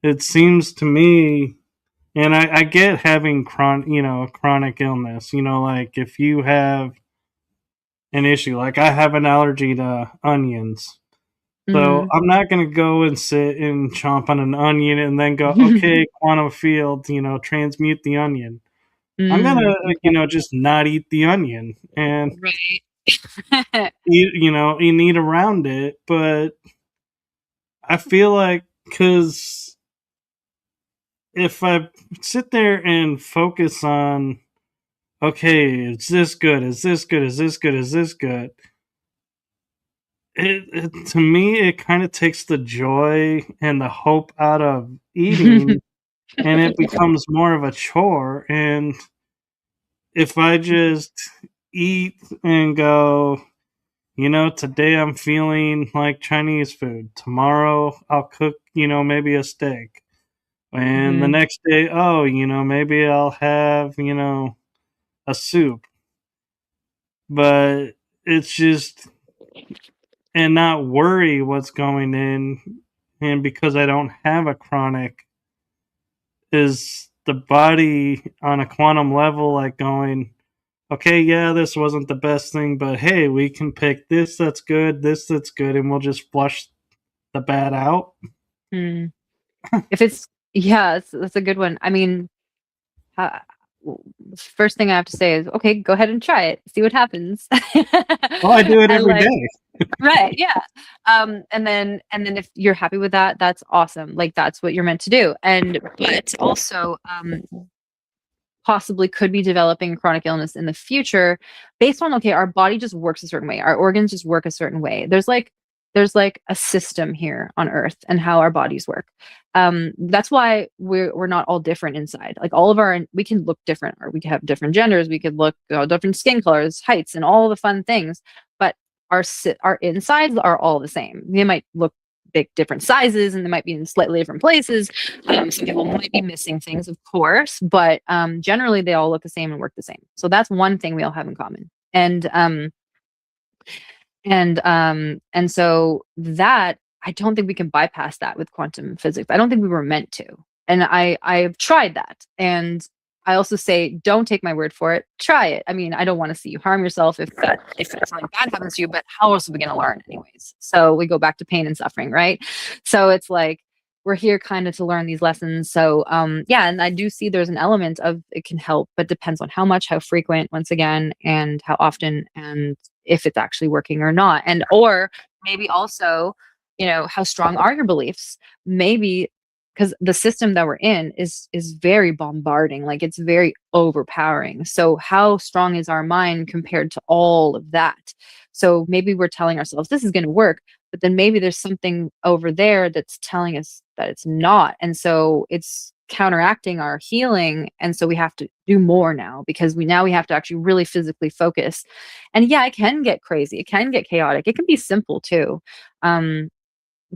it seems to me, and I get having a chronic illness, like if you have an issue, like I have an allergy to onions. So Mm. I'm not going to go and sit and chomp on an onion and then go, okay, quantum field, transmute the onion. I'm going to, Okay. just not eat the onion and Right. eat around it. But I feel like, because if I sit there and focus on, okay, is this good? Is this good? Is this good? Is this good? To me, it kind of takes the joy and the hope out of eating, and it becomes more of a chore. And if I just eat and go, today I'm feeling like Chinese food. Tomorrow I'll cook, maybe a steak. And the Mhm. next day, oh, maybe I'll have, a soup. But it's just, and not worry what's going in. And because I don't have a chronic, is the body on a quantum level like going, okay, yeah, this wasn't the best thing, but hey, we can pick this that's good, this that's good, and we'll just flush the bad out. Mm. If it's yeah, that's a good one. I mean, uh, first thing I have to say is, okay, go ahead and try it. See what happens. Well, I do it And every like, day. right, yeah. And then if you're happy with that, that's awesome. Like that's what you're meant to do. And but also, possibly could be developing chronic illness in the future based on, okay, our body just works a certain way, our organs just work a certain way. There's like a system here on earth and how our bodies work. That's why we're not all different inside. Like all of our, we can look different, or we could have different genders, we could look, different skin colors, heights, and all the fun things, but our insides are all the same. They might look big different sizes, and they might be in slightly different places. Some people might be missing things, of course, but generally they all look the same and work the same. So that's one thing we all have in common. And so that, I don't think we can bypass that with quantum physics. I don't think we were meant to. And I've tried that. And I also say, don't take my word for it. Try it. I mean, I don't want to see you harm yourself if something bad happens to you, but how else are we going to learn anyways? So we go back to pain and suffering, right? So it's like we're here kind of to learn these lessons. So yeah, and I do see there's an element of it can help, but depends on how much, how frequent, once again, and how often, and if it's actually working or not. And or maybe also, how strong are your beliefs? Maybe because the system that we're in is very bombarding, like it's very overpowering. So how strong is our mind compared to all of that? So maybe we're telling ourselves this is going to work, but then maybe there's something over there that's telling us that it's not, and so it's counteracting our healing. And so we have to do more now, because we have to actually really physically focus. And yeah, it can get crazy, it can get chaotic, it can be simple too. um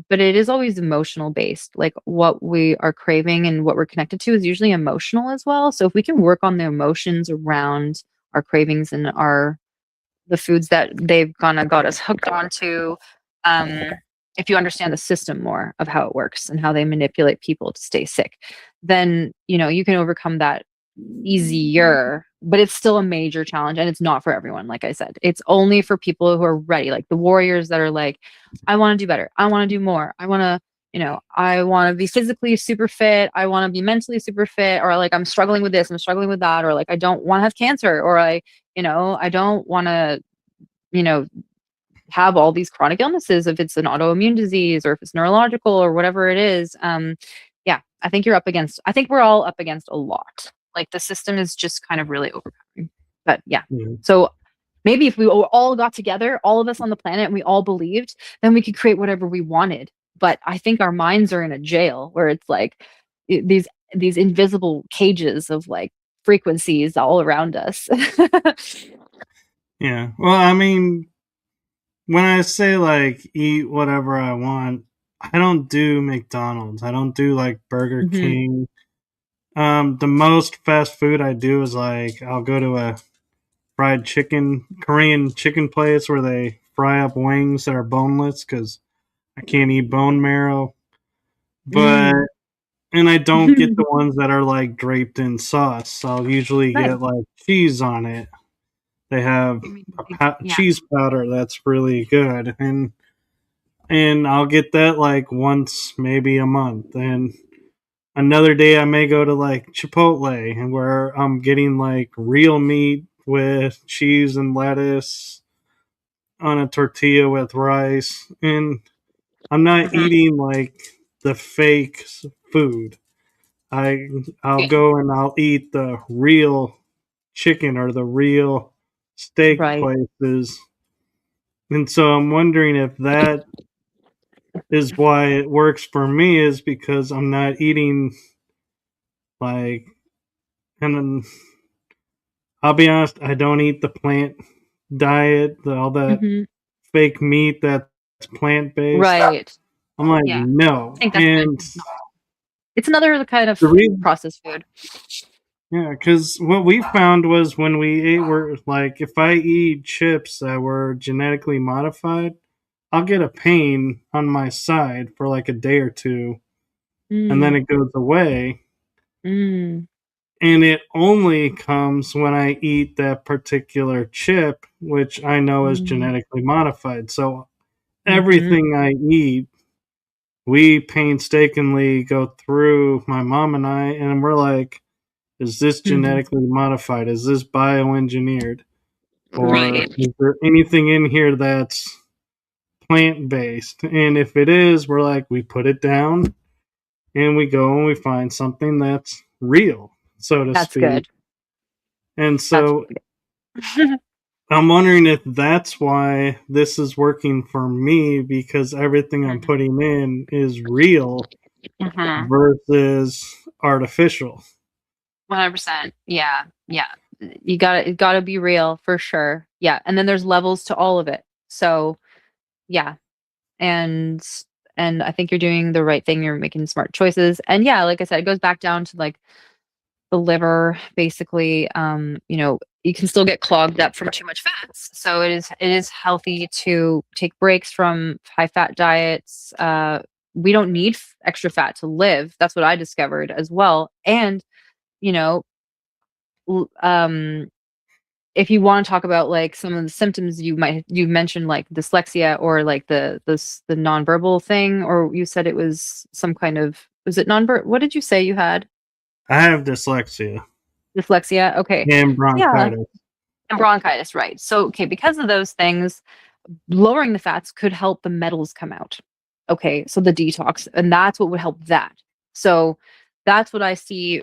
but it is always emotional based. Like what we are craving and what we're connected to is usually emotional as well. So if we can work on the emotions around our cravings and our the foods that they've kind of got us hooked onto, um, if you understand the system more of how it works and how they manipulate people to stay sick, then you can overcome that easier. But it's still a major challenge, and it's not for everyone. Like I said, it's only for people who are ready, like the warriors that are like, I want to do better, I want to do more, I want to be physically super fit, I want to be mentally super fit, or like I'm struggling with this, I'm struggling with that, or like I don't want to have cancer, or I don't want to, you know, have all these chronic illnesses, if it's an autoimmune disease or if it's neurological or whatever it is. Yeah, I think we're all up against a lot. Like the system is just kind of really overpowering. But yeah. Mhm. So maybe if we all got together, all of us on the planet, and we all believed, then we could create whatever we wanted. But I think our minds are in a jail where it's like these invisible cages of like frequencies all around us. Yeah. Well, I mean, when I say like eat whatever I want, I don't do McDonald's. I don't do like Burger Hmm. King. The most fast food I do is like I'll go to a fried chicken, Korean chicken place where they fry up wings that are boneless because I can't eat bone marrow. But Mm. and I don't get the ones that are like draped in sauce. I'll usually Nice. get like cheese on it. They have You mean a yeah. cheese powder that's really good, and I'll get that like once, maybe a month. And another day, I may go to like Chipotle, and where I'm getting like real meat with cheese and lettuce on a tortilla with rice, and I'm not Mhm. eating like the fake food. I I'll Yeah. go and I'll eat the real chicken or the real steak Right. places. And so I'm wondering if that is why it works for me, is because I'm not eating like, and then I'll be honest, I don't eat the plant diet, all that Mhm. fake meat that's plant based. Right. I'm like, Yeah. I no. think that's good. And It's another kind of the reason, processed food. Yeah, because what we found was when we ate, were like if I eat chips that were genetically modified, I'll get a pain on my side for like a day or two, and then Mm, it goes away. mm, And it only comes when I eat that particular chip, which I know is mm, genetically modified. So mhm, everything I eat, we painstakingly go through, my mom and I, and we're like, is this mhm. genetically modified? Is this bioengineered? Or Right. is there anything in here that's plant based? And if it is, we're like, we put it down and we go and we find something that's real, so to That's speak. good. And That's so really good. I'm wondering if that's why this is working for me, because everything I'm putting in is real Mhm. versus artificial. 100%. Yeah. Yeah. It gotta be real for sure. Yeah. And then there's levels to all of it. So yeah. And I think you're doing the right thing. You're making smart choices. And yeah, like I said, it goes back down to like the liver basically. You can still get clogged up from too much fats. So it is healthy to take breaks from high fat diets. We don't need extra fat to live. That's what I discovered as well. And you know, l- um if you want to talk about like some of the symptoms you mentioned like dyslexia or like the nonverbal thing, or you said it was some kind of, was it nonverbal, what did you say you had? I have dyslexia Dyslexia, okay. and Yeah, bronchitis. and bronchitis, right. So okay, because of those things, lowering the fats could help the metals come out. Okay, so the detox, and that's what would help that. So that's what I see.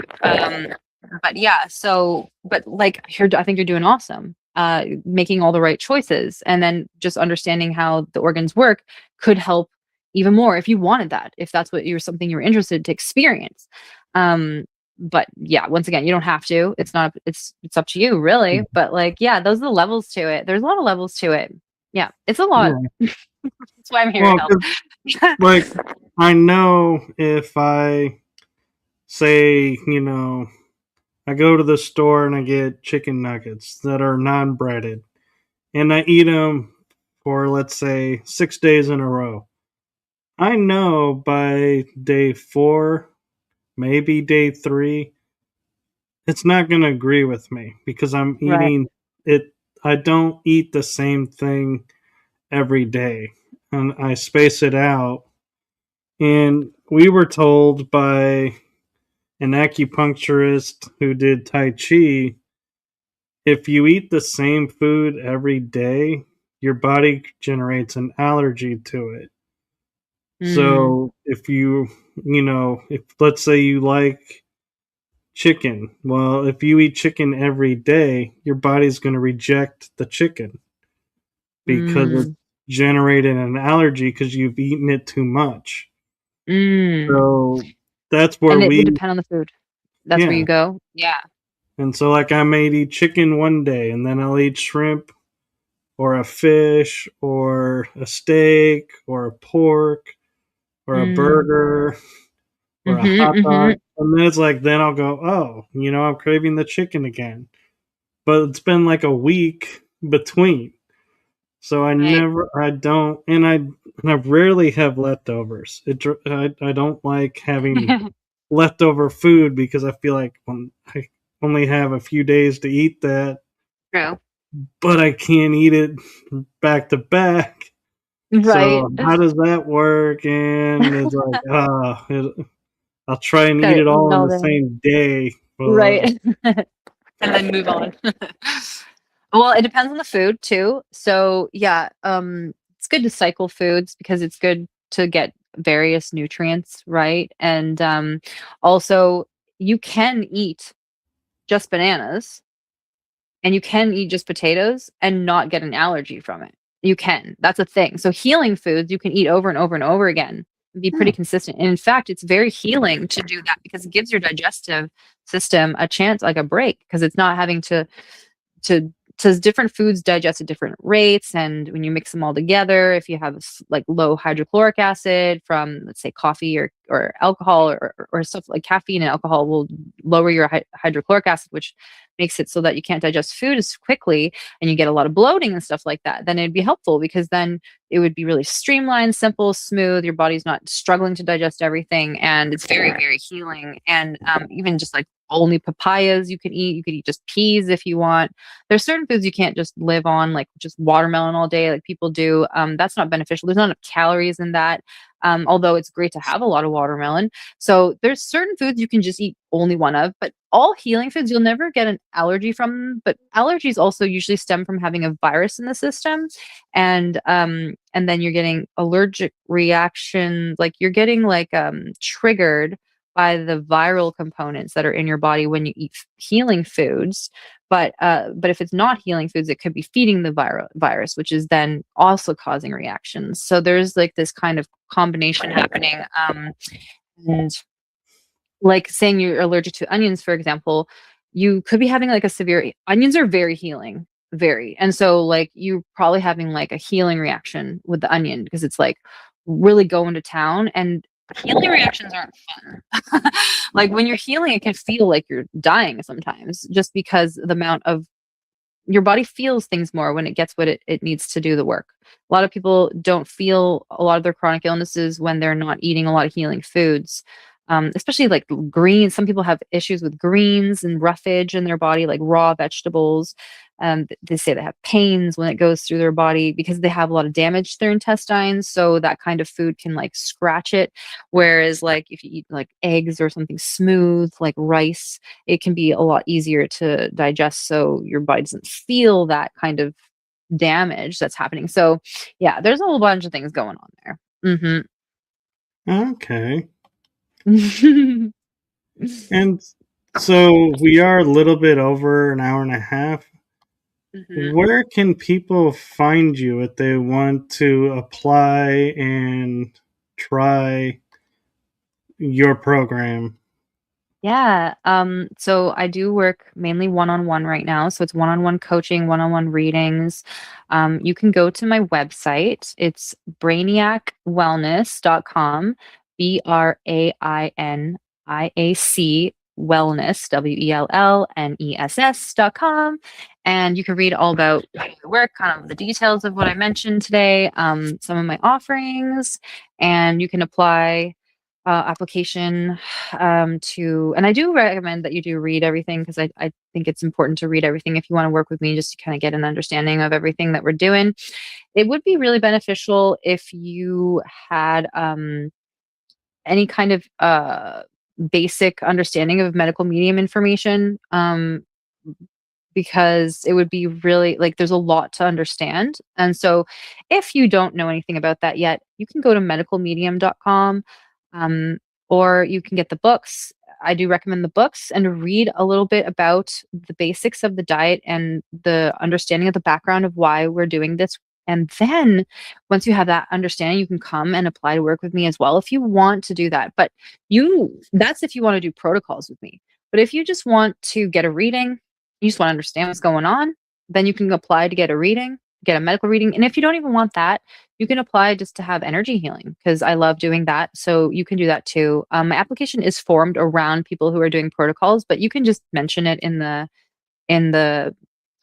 But yeah, so but like I think you're doing awesome. Making all the right choices, and then just understanding how the organs work could help even more if you wanted that, if that's what you're something you're interested to experience. Um, but yeah, once again, you don't have to. It's not. It's up to you, really. But like, yeah, those are the levels to it. There's a lot of levels to it. Yeah, it's a lot. Yeah. That's why I'm here to Well, help. 'cause, like, I know if I say, I go to the store and I get chicken nuggets that are non breaded and I eat them for, let's say, 6 days in a row. I know by day four, maybe day three, it's not going to agree with me because I'm Right. eating it. I don't eat the same thing every day and I space it out. And we were told by an acupuncturist who did Tai Chi, if you eat the same food every day, your body generates an allergy to it. Mm, So if let's say you like chicken, well, if you eat chicken every day, your body's going to reject the chicken because it's mm, generated an allergy because you've eaten it too much. mm. So that's where And it would we, depend on the food. That's where yeah. you go? Yeah. And so, like, I may eat chicken one day, and then I'll eat shrimp or a fish or a steak or a pork or a Mm. burger or a Mhm, hot dog. mhm. And then it's like, then I'll go, oh, I'm craving the chicken again. But it's been like a week between. So Right. I don't, and I rarely have leftovers. I don't like having leftover food because I feel like when I only have a few days to eat that, True. but I can't eat it back to back. Right. So how does that work? And it's like, I'll try and eat Gotta it eat it all in all the day. same day. But Right. And then move on. Well, it depends on the food too. So, yeah, it's good to cycle foods because it's good to get various nutrients, right? And, also, you can eat just bananas and you can eat just potatoes and not get an allergy from it. You can. That's a thing. So healing foods you can eat over and over and over again and be hmm, pretty consistent. And in fact, it's very healing to do that because it gives your digestive system a chance, like a break, because it's not having to different foods digest at different rates, and when you mix them all together, if you have like low hydrochloric acid from, let's say, coffee or alcohol or stuff like caffeine and alcohol will lower your hydrochloric acid, which makes it so that you can't digest food as quickly and you get a lot of bloating and stuff like that, then it'd be helpful because then it would be really streamlined, simple, smooth. Your body's not struggling to digest everything, and it's very, very healing. And even just like only papayas you can eat. You could eat just peas if you want. There's certain foods you can't just live on, like just watermelon all day, like people do. That's not beneficial. There's not enough calories in that. Although it's great to have a lot of watermelon. So there's certain foods you can just eat only one of, but all healing foods, you'll never get an allergy from them. But allergies also usually stem from having a virus in the system. And then you're getting allergic reactions, like you're getting like triggered by the viral components that are in your body when you eat healing foods. But if it's not healing foods, it could be feeding the virus, which is then also causing reactions. So there's like this kind of combination happening. And like saying you're allergic to onions, for example, you could be having like a severe onions are very healing, very. And so like you're probably having like a healing reaction with the onion because it's like really going to town, and healing reactions aren't fun. Like when you're healing, it can feel like you're dying sometimes just because the amount of your body feels things more when it gets what it needs to do the work. A lot of people don't feel a lot of their chronic illnesses when they're not eating a lot of healing foods. Especially like greens. Some people have issues with greens and roughage in their body, like raw vegetables. They say they have pains when it goes through their body because they have a lot of damage to their intestines. So that kind of food can like scratch it. Whereas like if you eat like eggs or something smooth, like rice, it can be a lot easier to digest. So your body doesn't feel that kind of damage that's happening. So yeah, there's a whole bunch of things going on there. Okay. Mhm. And so we are a little bit over an hour and a half. Mhm. Where can people find you if they want to apply and try your program? Yeah. So I do work mainly one-on-one right now. So it's one-on-one coaching, one-on-one readings. You can go to my website. It's brainiacwellness.com, BRAINIAC wellness, WELLNESS.com. And you can read all about my work, kind of the details of what I mentioned today, some of my offerings, and you can apply application and I do recommend that you do read everything because I think it's important to read everything if you want to work with me just to kind of get an understanding of everything that we're doing. It would be really beneficial if you had any kind of basic understanding of medical medium information, because it would be really like there's a lot to understand. And so if you don't know anything about that yet, you can go to medicalmedium.com, um, or you can get the books. I do recommend the books and read a little bit about the basics of the diet and the understanding of the background of why we're doing this. And then once you have that understanding, you can come and apply to work with me as well if you want to do that. But that's if you want to do protocols with me. But if you just want to get a reading, you just want to understand what's going on, then you can apply to get a reading, get a medical reading. And if you don't even want that, you can apply just to have energy healing because I love doing that. So you can do that too. My application is formed around people who are doing protocols, but you can just mention it in the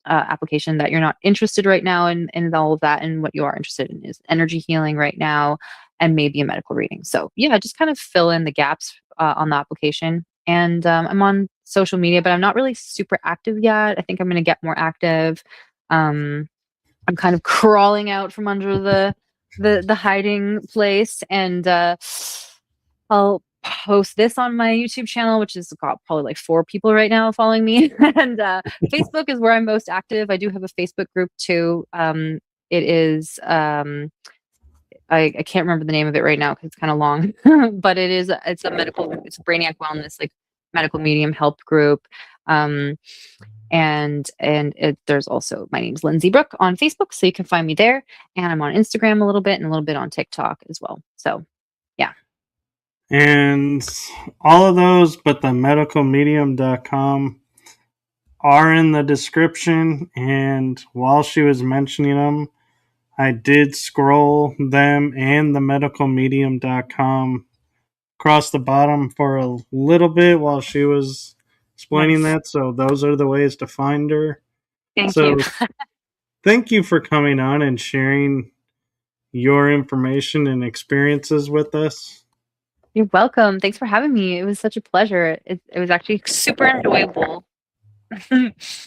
application that you're not interested right now in all of that, and what you are interested in is energy healing right now and maybe a medical reading. So yeah, just kind of fill in the gaps on the application. And I'm on social media, but I'm not really super active yet. I think I'm going to get more active. um, I'm kind of crawling out from under the hiding place, and I'll post this on my YouTube channel, which has got probably like 4 people right now following me. And Facebook is where I'm most active. I do have a Facebook group too. It is I can't remember the name of it right now because it's kind of long, but it's a medical, it's Brainiac Wellness, like medical medium help group. Um, there's also, my name's Lindsay Brooke on Facebook, so you can find me there. And I'm on Instagram a little bit and a little bit on TikTok as well. So yeah. And all of those, but the medicalmedium.com, are in the description. And while she was mentioning them, I did scroll them and the medicalmedium.com across the bottom for a little bit while she was explaining Nice. that. So those are the ways to find her. Thank you. So thank you for coming on and sharing your information and experiences with us. You're welcome. Thanks for having me. It was such a pleasure. It was actually super enjoyable.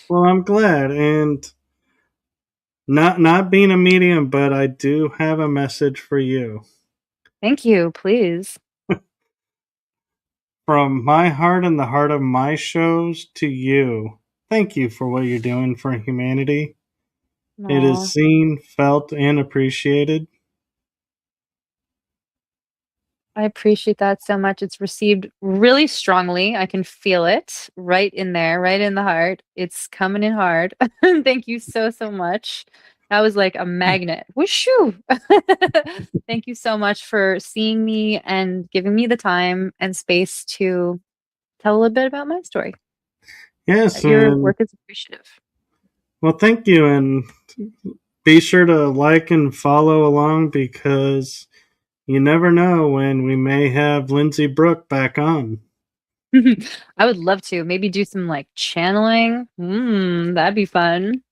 Well, I'm glad, and not being a medium, but I do have a message for you. Thank you. Please. From my heart and the heart of my shows to you, thank you for what you're doing for humanity. It Aw. is seen, felt, and appreciated. I appreciate that so much. It's received really strongly. I can feel it right in there, right in the heart. It's coming in hard. Thank you so, so much. That was like a magnet. Whooshoo! Thank you so much for seeing me and giving me the time and space to tell a little bit about my story. Yes, Your and work is appreciative. well, thank you, and be sure to like and follow along because you never know when we may have Lindsay Brooke back on. I would love to maybe do some like channeling. That'd be fun.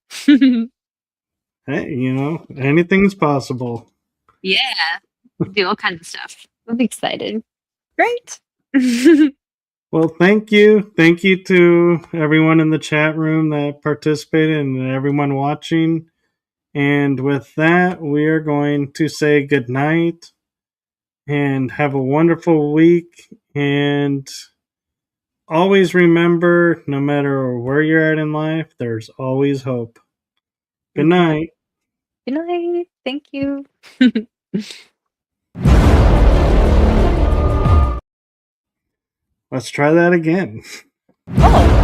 Hey, anything's possible. Yeah, do all kinds of stuff. I'm excited. Great. Well, thank you. Thank you to everyone in the chat room that participated and everyone watching. And with that, we are going to say good night and have a wonderful week. And always remember, no matter where you're at in life, there's always hope. Good Mhm. night. Good night. Thank you. Let's try that again. Oh.